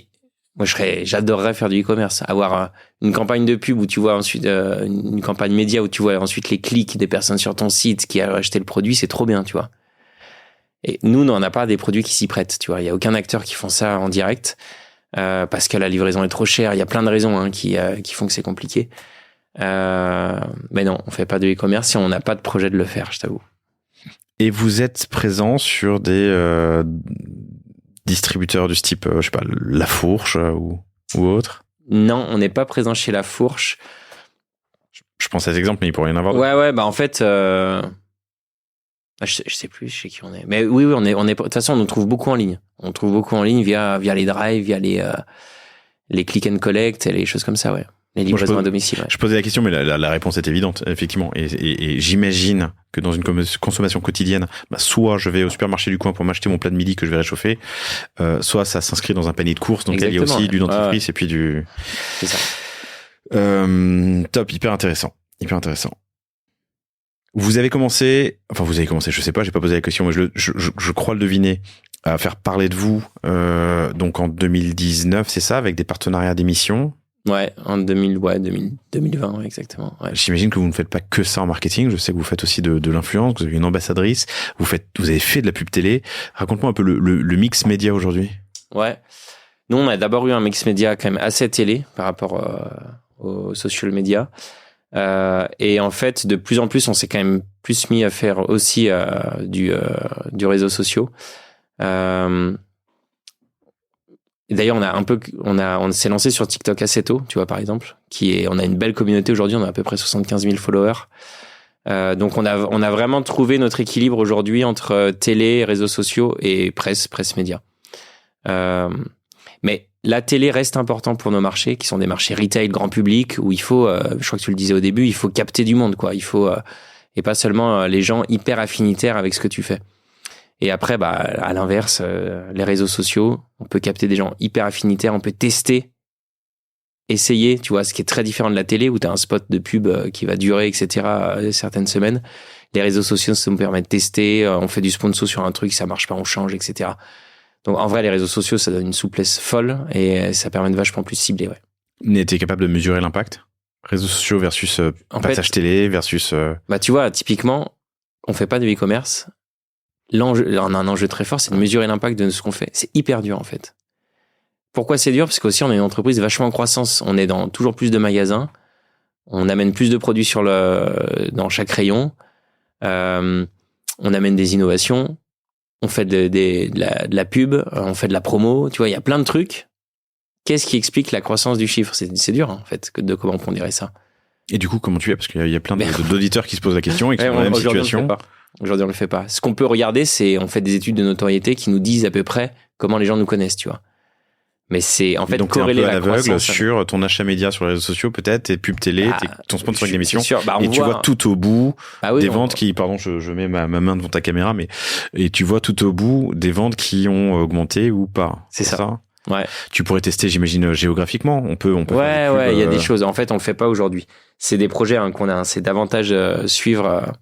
Moi, j'adorerais faire du e-commerce. Avoir une campagne de pub où tu vois ensuite, une campagne média où tu vois ensuite les clics des personnes sur ton site qui a acheté le produit, c'est trop bien, tu vois. Et nous, on n'a pas des produits qui s'y prêtent, tu vois. Il y a aucun acteur qui font ça en direct, parce que la livraison est trop chère. Il y a plein de raisons, qui font que c'est compliqué. Mais non, on fait pas de e-commerce si on n'a pas de projet de le faire, je t'avoue. Et vous êtes présent sur des distributeurs du type, je sais pas, La Fourche ou autre? Non, on n'est pas présent chez La Fourche. Je pense à cet exemple, mais il pourrait y en avoir d'autres. Ouais, bah en fait, je sais plus chez qui on est. Mais oui, on est. De toute façon, on nous trouve beaucoup en ligne. On trouve beaucoup en ligne via les drives, via les click and collect, et les choses comme ça, ouais. Les livraisons à domicile. Ouais. Je posais la question, mais la réponse est évidente, effectivement. Et j'imagine que dans une consommation quotidienne, soit je vais au supermarché du coin pour m'acheter mon plat de midi que je vais réchauffer, soit ça s'inscrit dans un panier de courses. Donc il y a aussi du dentifrice et puis du... C'est ça. Top, hyper intéressant. Vous avez commencé, je sais pas, j'ai pas posé la question, mais je crois le deviner, à faire parler de vous, donc en 2019, c'est ça, avec des partenariats d'émissions. Ouais, en 2020, ouais, exactement. Ouais. J'imagine que vous ne faites pas que ça en marketing. Je sais que vous faites aussi de l'influence. Vous avez une ambassadrice. Vous avez fait de la pub télé. Raconte-moi un peu le mix média aujourd'hui. Ouais. Nous, on a d'abord eu un mix média quand même assez télé par rapport aux social media. Et en fait, de plus en plus, on s'est quand même plus mis à faire aussi du réseau social. D'ailleurs, on s'est lancé sur TikTok assez tôt, tu vois, par exemple, on a une belle communauté aujourd'hui, on a à peu près 75 000 followers. Donc on a vraiment trouvé notre équilibre aujourd'hui entre télé, réseaux sociaux et presse média. Mais la télé reste important pour nos marchés, qui sont des marchés retail, grand public, où il faut, je crois que tu le disais au début, il faut capter du monde, quoi. Il faut, et pas seulement les gens hyper affinitaires avec ce que tu fais. Et après, à l'inverse, les réseaux sociaux, on peut capter des gens hyper affinitaires, on peut tester, essayer, tu vois, ce qui est très différent de la télé où tu as un spot de pub qui va durer, etc., certaines semaines. Les réseaux sociaux, ça nous permet de tester, on fait du sponsor sur un truc, ça marche pas, on change, etc. Donc en vrai, les réseaux sociaux, ça donne une souplesse folle et ça permet de vachement plus cibler, ouais. Mais t'es capable de mesurer l'impact ? Réseaux sociaux versus passage télé versus... tu vois, typiquement, on fait pas de e-commerce. L'enjeu, on a un enjeu très fort, c'est de mesurer l'impact de ce qu'on fait. C'est hyper dur, en fait. Pourquoi c'est dur ? Parce qu'aussi, on est une entreprise vachement en croissance. On est dans toujours plus de magasins. On amène plus de produits dans chaque rayon. On amène des innovations. On fait de la pub. On fait de la promo. Tu vois, il y a plein de trucs. Qu'est-ce qui explique la croissance du chiffre ? C'est dur, en fait, de comment on dirait ça. Et du coup, comment tu fais ? Parce qu'il y a plein d'auditeurs qui se posent la question et qui sont dans la même situation. Aujourd'hui, on le fait pas. Ce qu'on peut regarder, c'est on fait des études de notoriété qui nous disent à peu près comment les gens nous connaissent, tu vois. Mais c'est en fait donc corréler la croissance. Donc sur ton achat média sur les réseaux sociaux, peut-être, tes pubs télé, ton sponsoring d'émission. Et tu vois tout au bout des ventes qui, pardon, je mets ma main devant ta caméra, et tu vois tout au bout des ventes qui ont augmenté ou pas. C'est ça. Ouais. Tu pourrais tester, j'imagine, géographiquement. On peut. Ouais, il y a des choses. En fait, on le fait pas aujourd'hui. C'est des projets qu'on a. C'est davantage suivre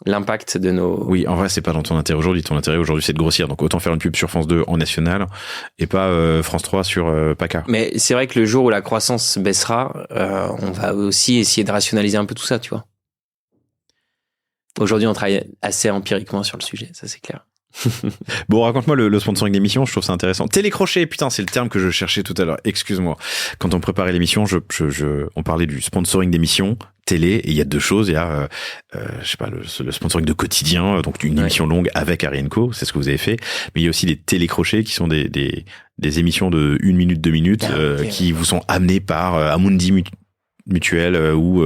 l'impact de nos... Oui, en vrai, c'est pas dans ton intérêt aujourd'hui. Ton intérêt aujourd'hui, c'est de grossir. Donc, autant faire une pub sur France 2 en national et pas France 3 sur PACA. Mais c'est vrai que le jour où la croissance baissera, on va aussi essayer de rationaliser un peu tout ça, tu vois. Aujourd'hui, on travaille assez empiriquement sur le sujet, ça c'est clair. Bon, raconte-moi le sponsoring d'émission, je trouve ça intéressant. Télécrochet, putain, c'est le terme que je cherchais tout à l'heure. Excuse-moi. Quand on préparait l'émission, on parlait du sponsoring d'émission télé, et il y a deux choses. Il y a, je sais pas, le sponsoring de quotidien, donc une émission longue avec Harry & Co, c'est ce que vous avez fait. Mais il y a aussi des télécrochets qui sont des émissions de 1 minute, 2 minutes, qui vous sont amenées par Amundi Mutuel ou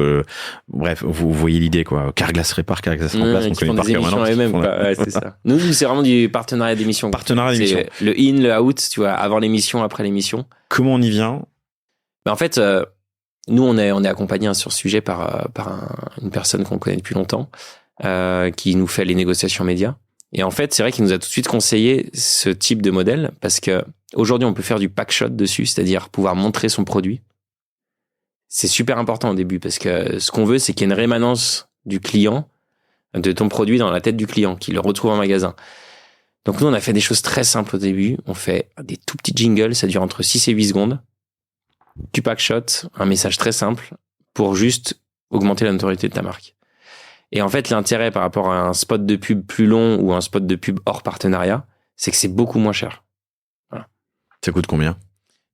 bref, vous voyez l'idée, quoi. Carglass répare, Carglass remplace, on connaît par cœur maintenant. Eux-mêmes, ouais, c'est ça. Nous, c'est vraiment du partenariat d'émission. C'est le in, le out, tu vois, avant l'émission, après l'émission. Comment on y vient ? En fait, nous, on est accompagné sur ce sujet par une personne qu'on connaît depuis longtemps, qui nous fait les négociations médias. Et en fait, c'est vrai qu'il nous a tout de suite conseillé ce type de modèle parce que aujourd'hui, on peut faire du pack shot dessus, c'est-à-dire pouvoir montrer son produit. C'est super important au début parce que ce qu'on veut, c'est qu'il y ait une rémanence du client, de ton produit dans la tête du client, qu'il le retrouve en magasin. Donc nous, on a fait des choses très simples au début. On fait des tout petits jingles, ça dure entre 6 et 8 secondes. Du pack shot, un message très simple pour juste augmenter la notoriété de ta marque. Et en fait, l'intérêt par rapport à un spot de pub plus long ou un spot de pub hors partenariat, c'est que c'est beaucoup moins cher. Voilà. Ça coûte combien ?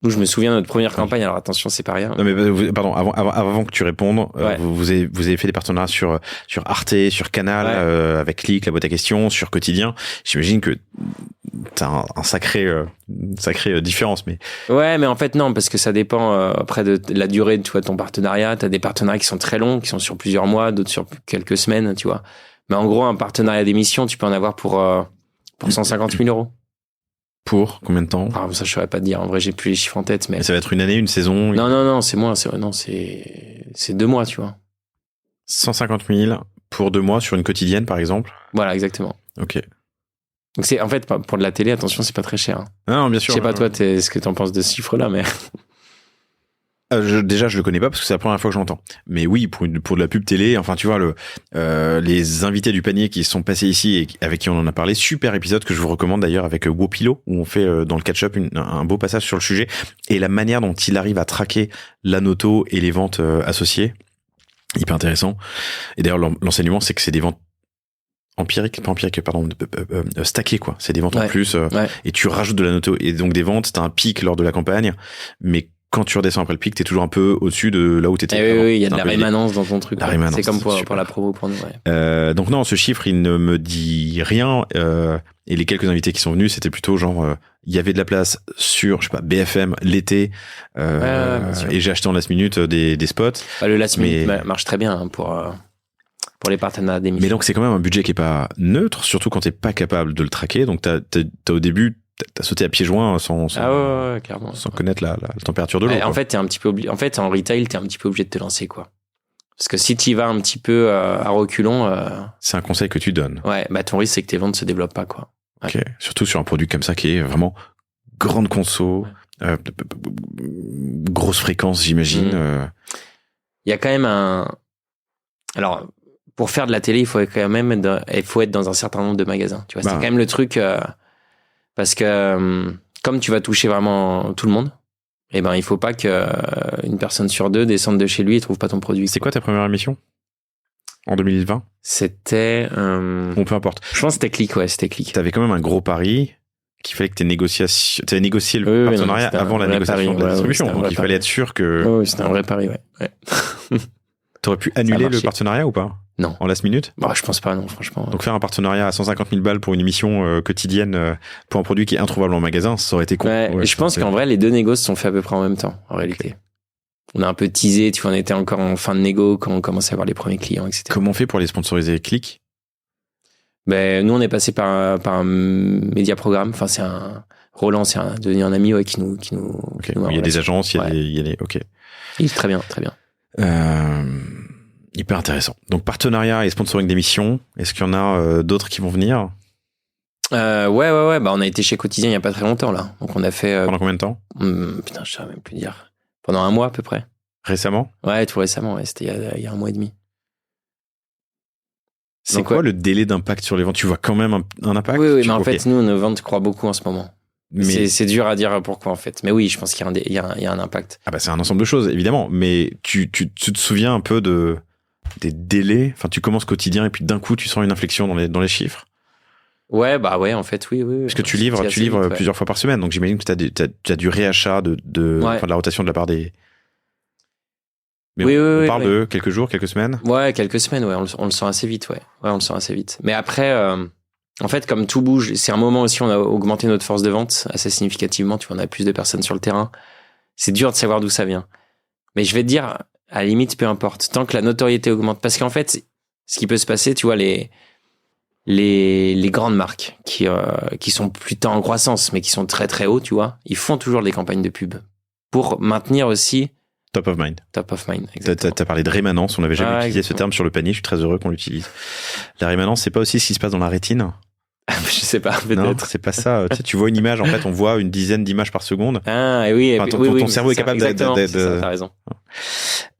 Nous, je me souviens de notre première campagne. Alors attention, c'est pas rien. Non mais pardon, avant que tu répondes, vous avez fait des partenariats sur Arte, sur Canal, avec Click, la boîte à questions, sur Quotidien. J'imagine que t'as une sacrée différence, mais. Ouais, mais en fait non, parce que ça dépend après de la durée, tu vois, de ton partenariat. T'as des partenariats qui sont très longs, qui sont sur plusieurs mois, d'autres sur quelques semaines, tu vois. Mais en gros, un partenariat d'émission, tu peux en avoir pour 150 000 euros. Pour combien de temps ? Ça, je saurais pas te dire. En vrai, j'ai plus les chiffres en tête, mais. Et ça va être une année, une saison ? Non, c'est moins. C'est 2 mois, tu vois. 150 000 pour 2 mois sur une quotidienne, par exemple ? Voilà, exactement. Ok. Donc c'est, en fait, pour de la télé, attention, c'est pas très cher. Non, bien sûr. Je sais pas, toi, ce que t'en penses de ce chiffre-là, mais. Déjà, je le connais pas parce que c'est la première fois que j'entends. Mais oui, pour de la pub télé, enfin, tu vois, les invités du panier qui sont passés ici et avec qui on en a parlé, super épisode que je vous recommande d'ailleurs avec Wopilo, où on fait dans le catch-up un beau passage sur le sujet et la manière dont il arrive à traquer la noto et les ventes associées. Hyper intéressant. Et d'ailleurs, l'enseignement, c'est que c'est des ventes stackées, quoi. C'est des ventes en plus, et tu rajoutes de la noto. Et donc, des ventes, t'as un pic lors de la campagne, mais quand tu redescends après le pic, t'es toujours un peu au-dessus de là où t'étais. Oui, il y a de la rémanence dans ton truc. C'est comme pour la promo pour nous. Donc non, ce chiffre, il ne me dit rien. Et les quelques invités qui sont venus, c'était plutôt genre, il y avait de la place sur, je sais pas, BFM l'été, et j'ai acheté en last minute des spots. Le last minute marche très bien pour les partenaires d'émission. Mais donc c'est quand même un budget qui est pas neutre, surtout quand t'es pas capable de le traquer. Donc t'as au début, t'as sauté à pieds joints sans clairement. Sans connaître la température de l'eau. En fait, t'es un petit peu obligé. En fait, en retail, t'es un petit peu obligé de te lancer, quoi. Parce que si t'y vas un petit peu à reculons, c'est un conseil que tu donnes. Ouais, ton risque c'est que tes ventes se développent pas, quoi. Ouais. Ok. Surtout sur un produit comme ça qui est vraiment grande conso, grosse fréquence, j'imagine. Il y a quand même alors, pour faire de la télé, il faut quand même être dans un certain nombre de magasins. Tu vois, c'est quand même le truc. Parce que comme tu vas toucher vraiment tout le monde, il faut pas qu'une personne sur deux descende de chez lui et trouve pas ton produit. C'est quoi ta première émission en 2020? C'était bon, peu importe. Je pense que c'était Click. T'avais quand même un gros pari qu'il fallait que t'aies négocié le partenariat avant la négociation de la distribution. Donc il fallait être sûr que. Oui, c'était un vrai pari, ouais. T'aurais pu annuler le partenariat ou pas? Non. En last minute? Je pense pas, non, franchement. Donc faire un partenariat à 150 000 balles pour une émission quotidienne pour un produit qui est introuvable en magasin, ça aurait été con. Ouais, je pense qu'en vrai, les deux négos se sont faits à peu près en même temps, en réalité. Okay. On a un peu teasé, tu vois, on était encore en fin de négo quand on commençait à avoir les premiers clients, etc. Comment on fait pour les sponsoriser Click? Nous, on est passé par un média programme. Enfin, c'est Roland, c'est devenu un ami qui nous il y a des agences, il y a des. Ok. Très bien, très bien. Hyper intéressant. Donc partenariat et sponsoring d'émissions. Est-ce qu'il y en a d'autres qui vont venir? Ouais. On a été chez Quotidien il y a pas très longtemps là. Donc on a fait. Pendant combien de temps? Putain, je saurais même plus dire. Pendant un mois à peu près. Récemment? Ouais, tout récemment. Ouais. C'était il y a un mois et demi. C'est quoi le délai d'impact sur les ventes? Tu vois quand même un impact? Oui, mais en fait, nous, nos ventes croient beaucoup en ce moment. Mais c'est dur à dire pourquoi en fait. Mais oui, je pense qu'il y a un impact. C'est un ensemble de choses, évidemment. Mais tu te souviens un peu des délais? Enfin, tu commences Quotidien et puis d'un coup, tu sens une inflexion dans les chiffres? Ouais, en fait, oui. Parce que tu livres plusieurs fois par semaine. Donc j'imagine que t'as du réachat de la rotation de la part des... Mais on parle de quelques jours, quelques semaines? Ouais, quelques semaines, ouais. On le sent assez vite, ouais. Ouais, on le sent assez vite. Mais après, en fait, comme tout bouge, c'est un moment aussi, on a augmenté notre force de vente assez significativement. Tu vois, on a plus de personnes sur le terrain. C'est dur de savoir d'où ça vient. Mais je vais te dire, à la limite, peu importe. Tant que la notoriété augmente. Parce qu'en fait, ce qui peut se passer, tu vois, les grandes marques qui sont plutôt en croissance, mais qui sont très très hauts, tu vois, ils font toujours des campagnes de pub pour maintenir aussi Top of mind. Exactement. T'as parlé de rémanence, on n'avait jamais utilisé ce terme sur le panier, je suis très heureux qu'on l'utilise. La rémanence, c'est pas aussi ce qui se passe dans la rétine? Je sais pas, peut-être. Non, c'est pas ça. Tu vois une image, en fait, on voit une dizaine d'images par seconde. Ah, et oui. Ton cerveau est capable d'être... T'as raison.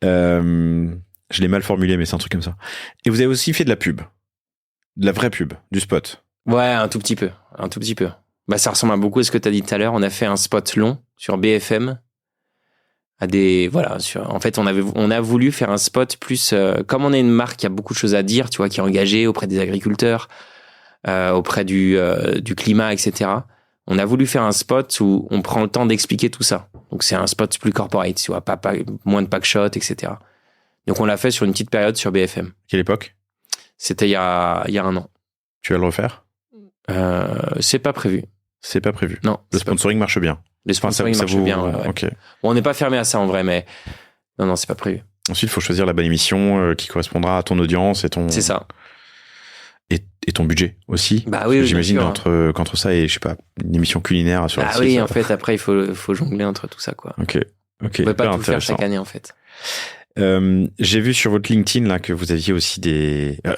Je l'ai mal formulé, mais c'est un truc comme ça. Et vous avez aussi fait de la pub. De la vraie pub, du spot. Ouais, un tout petit peu. Ça ressemble à beaucoup à ce que t'as dit tout à l'heure. On a fait un spot long sur BFM. En fait, on a voulu faire un spot plus, comme on est une marque qui a beaucoup de choses à dire, tu vois, qui est engagée auprès des agriculteurs, auprès du climat, etc. On a voulu faire un spot où on prend le temps d'expliquer tout ça. Donc c'est un spot plus corporate, tu vois, pas moins de packshot, etc. Donc on l'a fait sur une petite période sur BFM. Quelle époque? C'était il y a un an. Tu vas le refaire? C'est pas prévu. C'est pas prévu. Non. Le sponsoring marche bien. Le sponsoring marche bien. Ouais. Okay. Bon, on n'est pas fermé à ça en vrai, mais non, c'est pas prévu. Ensuite, il faut choisir la bonne émission qui correspondra à ton audience et ton. C'est ça. Et ton budget aussi. Oui, j'imagine qu'entre ça et je sais pas une émission culinaire sur. En fait, après il faut jongler entre tout ça, quoi. Ok. On peut pas tout faire chaque année en fait. J'ai vu sur votre LinkedIn là que vous aviez aussi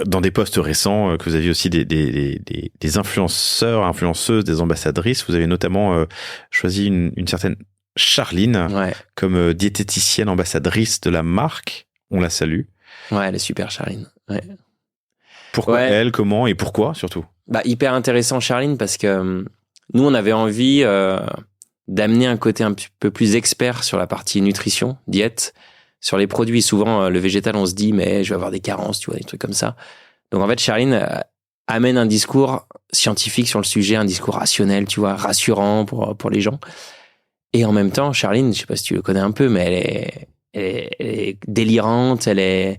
dans des posts récents que vous aviez aussi des influenceurs, influenceuses, des ambassadrices. Vous avez notamment choisi une certaine Charline Ouais. comme diététicienne ambassadrice de la marque. On la salue. Ouais, elle est super, Charline. Ouais. Pourquoi Ouais. elle, comment et pourquoi surtout? Bah, hyper intéressant, Charline, parce que nous, on avait envie d'amener un côté un petit peu plus expert sur la partie nutrition, diète, sur les produits. Souvent, le végétal, on se dit, mais je vais avoir des carences, tu vois, des trucs comme ça. Donc, en fait, Charline amène un discours scientifique sur le sujet, un discours rationnel, tu vois, rassurant pour les gens. Et en même temps, Charline, je sais pas si tu le connais un peu, mais elle est délirante, elle est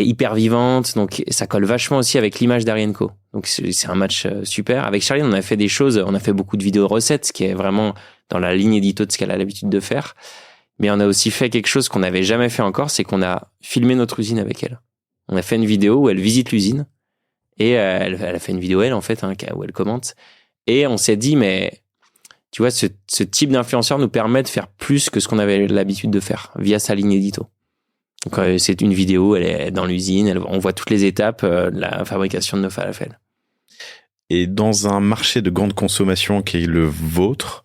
hyper vivante, donc ça colle vachement aussi avec l'image d'Arienco. Donc c'est un match super. Avec Charline, on a fait des choses, on a fait beaucoup de vidéos recettes, ce qui est vraiment dans la ligne édito de ce qu'elle a l'habitude de faire. Mais on a aussi fait quelque chose qu'on n'avait jamais fait encore, c'est qu'on a filmé notre usine avec elle. On a fait une vidéo où elle visite l'usine et elle a fait une vidéo elle en fait où elle commente. Et on s'est dit mais tu vois ce type d'influenceur nous permet de faire plus que ce qu'on avait l'habitude de faire via sa ligne édito. Donc, c'est une vidéo, elle est dans l'usine, on voit toutes les étapes de la fabrication de nos falafels. Et dans un marché de grande consommation qui est le vôtre,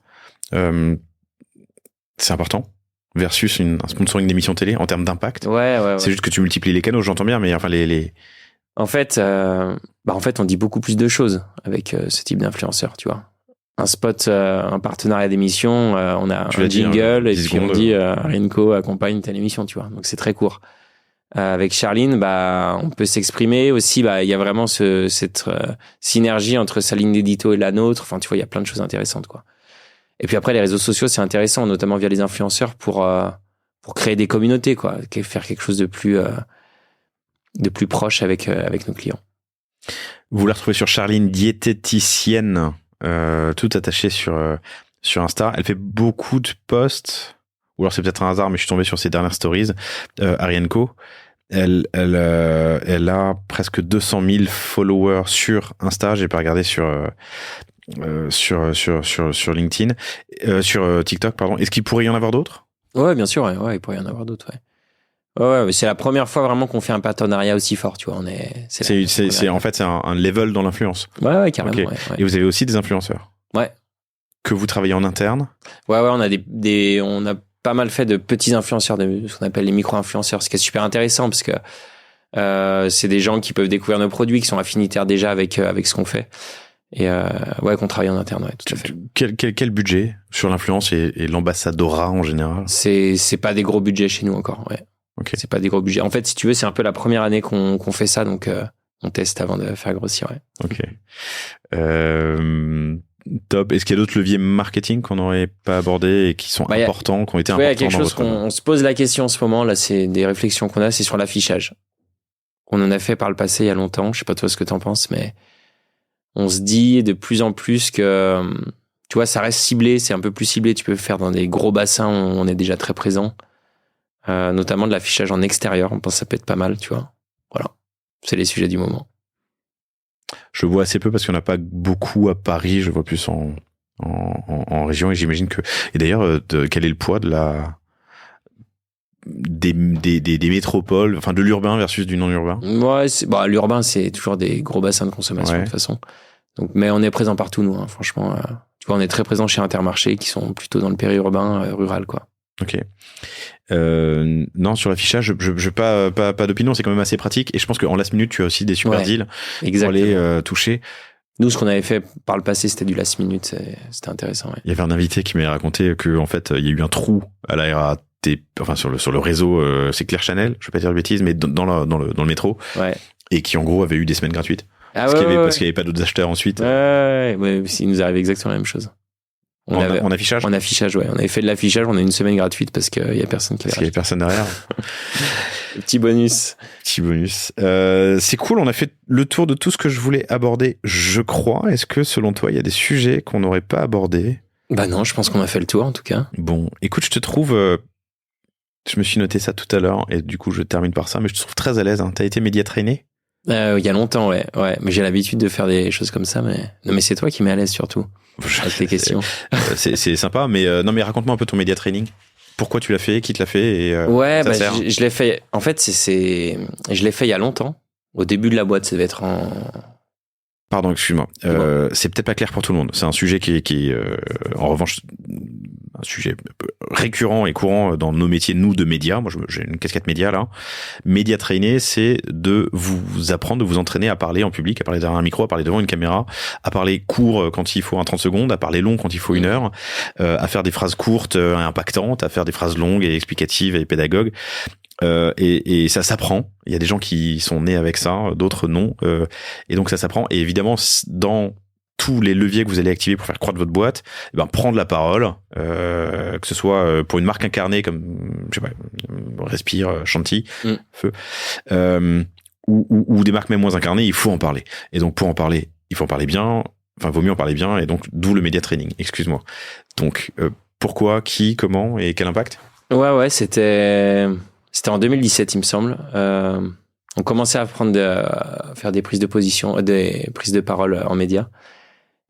c'est important versus un sponsoring d'émission télé en termes d'impact. Ouais. C'est juste que tu multiplies les canaux, j'entends bien, mais enfin En fait, on dit beaucoup plus de choses avec ce type d'influenceur, tu vois. Un spot, un partenariat d'émission, on a un jingle et puis on dit Arienco accompagne telle émission, tu vois. Donc c'est très court. Avec Charline, on peut s'exprimer aussi. Il y a vraiment cette synergie entre sa ligne d'édito et la nôtre. Enfin, tu vois, il y a plein de choses intéressantes, quoi. Et puis après, les réseaux sociaux, c'est intéressant, notamment via les influenceurs pour créer des communautés, quoi, faire quelque chose de plus proche avec nos clients. Vous la retrouvez sur Charline, diététicienne. Tout attaché sur Insta. Elle fait beaucoup de posts, ou alors c'est peut-être un hasard, mais je suis tombé sur ses dernières stories. Arienco, elle a presque 200 000 followers sur Insta. J'ai pas regardé sur LinkedIn, sur TikTok, pardon. Est-ce qu'il pourrait y en avoir d'autres? Ouais, bien sûr. Ouais, il pourrait y en avoir d'autres. Ouais. Ouais, mais c'est la première fois vraiment qu'on fait un partenariat aussi fort, tu vois. C'est en fait un level dans l'influence. Ouais, carrément. Okay. Ouais. Et vous avez aussi des influenceurs. Ouais. Que vous travaillez en interne. Ouais, on a on a pas mal fait de petits influenceurs, ce qu'on appelle les micro-influenceurs, ce qui est super intéressant parce que c'est des gens qui peuvent découvrir nos produits, qui sont affinitaires déjà avec ce qu'on fait. Et qu'on travaille en interne, ouais, tout à fait. Quel budget sur l'influence et l'ambassadorat en général? C'est pas des gros budgets chez nous encore, ouais. Okay. C'est pas des gros budgets. En fait, si tu veux, c'est un peu la première année qu'on fait ça, donc on teste avant de faire grossir. Ouais. Ok. Top. Est-ce qu'il y a d'autres leviers marketing qu'on n'aurait pas abordés et qui sont importants, qui ont été importants? Il y a quelque chose qu'on se pose la question en ce moment. Là, c'est des réflexions qu'on a, c'est sur l'affichage. On en a fait par le passé il y a longtemps. Je sais pas toi ce que t'en penses, mais on se dit de plus en plus que, tu vois, ça reste ciblé, c'est un peu plus ciblé. Tu peux faire dans des gros bassins où on est déjà très présent. Notamment de l'affichage en extérieur, on pense que ça peut être pas mal, tu vois. Voilà, c'est les sujets du moment. Je vois assez peu parce qu'il n'y en a pas beaucoup à Paris, je vois plus en région et j'imagine que... Et d'ailleurs, quel est le poids de des métropoles, enfin de l'urbain versus du non-urbain? Ouais, l'urbain c'est toujours des gros bassins de consommation de toute façon. Donc, mais on est présent partout nous, hein, franchement. Tu vois, on est très présent chez Intermarché qui sont plutôt dans le périurbain rural, quoi. Ok. Non, sur l'affichage, je pas d'opinion, c'est quand même assez pratique. Et je pense qu'en last minute, tu as aussi des super deals pour aller toucher. Nous, ce qu'on avait fait par le passé, c'était du last minute. C'était intéressant. Ouais. Il y avait un invité qui m'avait raconté que en fait, il y a eu un trou à la RATP, enfin sur le réseau, c'est Claire Chanel, je vais pas dire de bêtises, mais dans le métro, et qui en gros avait eu des semaines gratuites. Parce qu'il y avait pas d'autres acheteurs ensuite. Ouais, il nous arrivait exactement la même chose. En affichage? En affichage, ouais. On avait fait de l'affichage, on a une semaine gratuite parce qu'il y a personne qui l'a. Parce qu'il y a personne derrière. Petit bonus. C'est cool, on a fait le tour de tout ce que je voulais aborder, je crois. Est-ce que, selon toi, il y a des sujets qu'on n'aurait pas abordés? Bah non, je pense qu'on a fait le tour, en tout cas. Bon, écoute, je te trouve... je me suis noté ça tout à l'heure, et du coup, je termine par ça, mais je te trouve très à l'aise. Hein. T'as été média traîné? Il y a longtemps, ouais. Mais j'ai l'habitude de faire des choses comme ça, mais... Non, mais c'est toi qui m'es à l'aise, surtout. Avec tes questions. C'est sympa, mais non, mais raconte-moi un peu ton média training. Pourquoi tu l'as fait, qui te l'a fait et je l'ai fait. En fait, je l'ai fait il y a longtemps. Au début de la boîte, ça devait être en... Pardon, excuse-moi. C'est peut-être pas clair pour tout le monde. C'est un sujet qui est en revanche sujet récurrent et courant dans nos métiers, nous, de médias. Moi, j'ai une casquette média, là. Média trainer, c'est de vous apprendre, de vous entraîner à parler en public, à parler derrière un micro, à parler devant une caméra, à parler court quand il faut un 30 secondes, à parler long quand il faut 1 heure, à faire des phrases courtes et impactantes, à faire des phrases longues et explicatives et pédagogues. Et ça s'apprend. Il y a des gens qui sont nés avec ça, d'autres non. Et donc ça s'apprend. Et évidemment, dans tous les leviers que vous allez activer pour faire croître votre boîte, prendre la parole, que ce soit pour une marque incarnée comme, je sais pas, Respire, Chanty, Feu, ou des marques même moins incarnées, il faut en parler. Et donc pour en parler, il faut en parler bien. Enfin, vaut mieux en parler bien. Et donc d'où le média training. Excuse-moi. Donc pourquoi, qui, comment et quel impact? Ouais, c'était en 2017, il me semble. On commençait à faire des prises de position, des prises de parole en médias.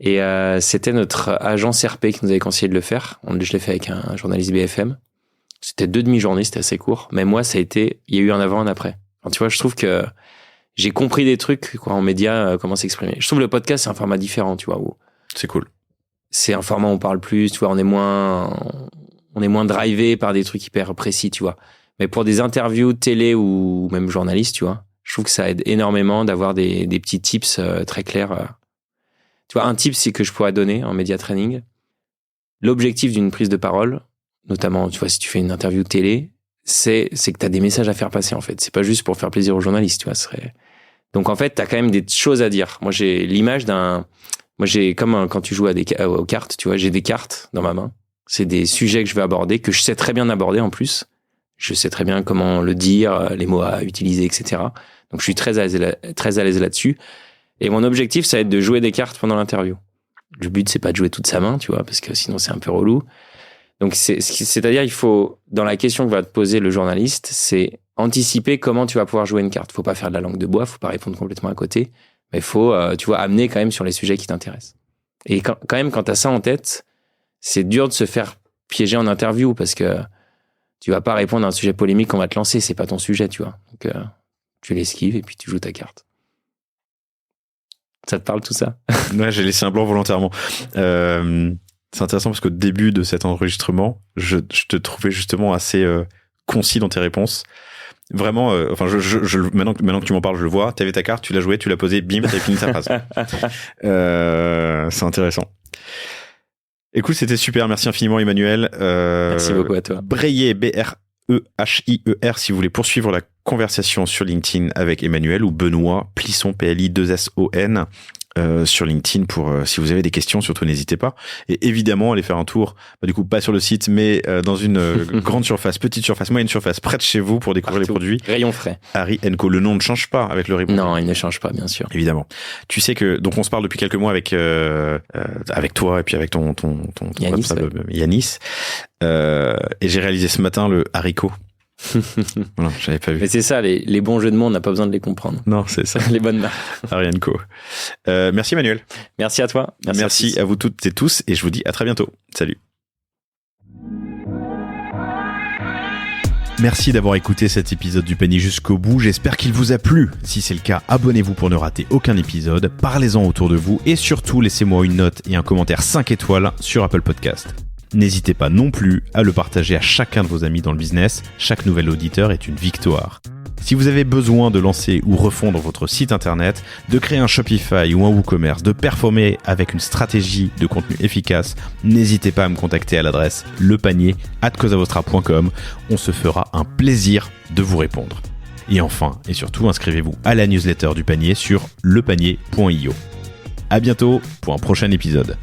Et c'était notre agence RP qui nous avait conseillé de le faire. Je l'ai fait avec un journaliste BFM. C'était 2 demi-journées, c'était assez court. Mais moi, il y a eu un avant, un après. Alors, tu vois, je trouve que j'ai compris des trucs en médias, comment s'exprimer. Je trouve le podcast, c'est un format différent, tu vois. C'est cool. C'est un format où on parle plus, tu vois, on est moins drivé par des trucs hyper précis, tu vois. Mais pour des interviews télé ou même journalistes, tu vois, je trouve que ça aide énormément d'avoir des petits tips très clairs. Tu vois, un tip, c'est que je pourrais donner en média training. L'objectif d'une prise de parole, notamment, tu vois, si tu fais une interview télé, c'est que tu as des messages à faire passer, en fait. C'est pas juste pour faire plaisir aux journalistes, tu vois. Donc, en fait, tu as quand même des choses à dire. Moi, j'ai l'image comme quand tu joues aux cartes, tu vois, j'ai des cartes dans ma main. C'est des sujets que je vais aborder, que je sais très bien aborder en plus. Je sais très bien comment le dire, les mots à utiliser, etc. Donc, je suis très à l'aise là-dessus. Et mon objectif, ça va être de jouer des cartes pendant l'interview. Le but, c'est pas de jouer toute sa main, tu vois, parce que sinon, c'est un peu relou. Donc, c'est-à-dire, il faut, dans la question que va te poser le journaliste, c'est anticiper comment tu vas pouvoir jouer une carte. Faut pas faire de la langue de bois, faut pas répondre complètement à côté, mais faut, tu vois, amener quand même sur les sujets qui t'intéressent. Et quand t'as ça en tête, c'est dur de se faire piéger en interview parce que tu vas pas répondre à un sujet polémique qu'on va te lancer, c'est pas ton sujet, tu vois. Donc, tu l'esquives et puis tu joues ta carte. Ça te parle tout ça? Ouais, j'ai laissé un blanc volontairement. C'est intéressant parce qu'au début de cet enregistrement, je te trouvais justement assez concis dans tes réponses. Vraiment, maintenant que tu m'en parles, je le vois. Tu avais ta carte, tu l'as jouée, tu l'as posée, bim, tu avais fini ta phrase. C'est intéressant. Écoute, c'était super. Merci infiniment, Emmanuel. Merci beaucoup à toi. Brehier, BREHIER, si vous voulez poursuivre la conversation sur LinkedIn avec Emmanuel, ou Benoît Plisson, PLI2SON, sur LinkedIn si vous avez des questions, surtout n'hésitez pas. Et évidemment, allez faire un tour, du coup pas sur le site, mais dans une grande surface, petite surface, moyenne surface, près de chez vous pour découvrir les produits. Rayon frais. Harry & Co. Le nom ne change pas avec le reboot. Non, il ne change pas, bien sûr. Évidemment. Tu sais que, donc on se parle depuis quelques mois avec toi et puis avec ton Yanis, Yanis. Et j'ai réalisé ce matin le haricot. Voilà, j'avais pas vu. Mais c'est ça, les bons jeux de mots, on n'a pas besoin de les comprendre. Non, c'est ça. Les bonnes marques. Harry & Co. Merci Emmanuel. Merci à toi. Merci à vous toutes et tous et je vous dis à très bientôt. Salut. Merci d'avoir écouté cet épisode du panier jusqu'au bout. J'espère qu'il vous a plu. Si c'est le cas, abonnez-vous pour ne rater aucun épisode. Parlez-en autour de vous et surtout laissez-moi une note et un commentaire 5 étoiles sur Apple Podcast. N'hésitez pas non plus à le partager à chacun de vos amis dans le business. Chaque nouvel auditeur est une victoire. Si vous avez besoin de lancer ou refondre votre site internet, de créer un Shopify ou un WooCommerce, de performer avec une stratégie de contenu efficace, n'hésitez pas à me contacter à l'adresse lepanier@cosavostra.com. On se fera un plaisir de vous répondre. Et enfin, et surtout, inscrivez-vous à la newsletter du panier sur lepanier.io. À bientôt pour un prochain épisode.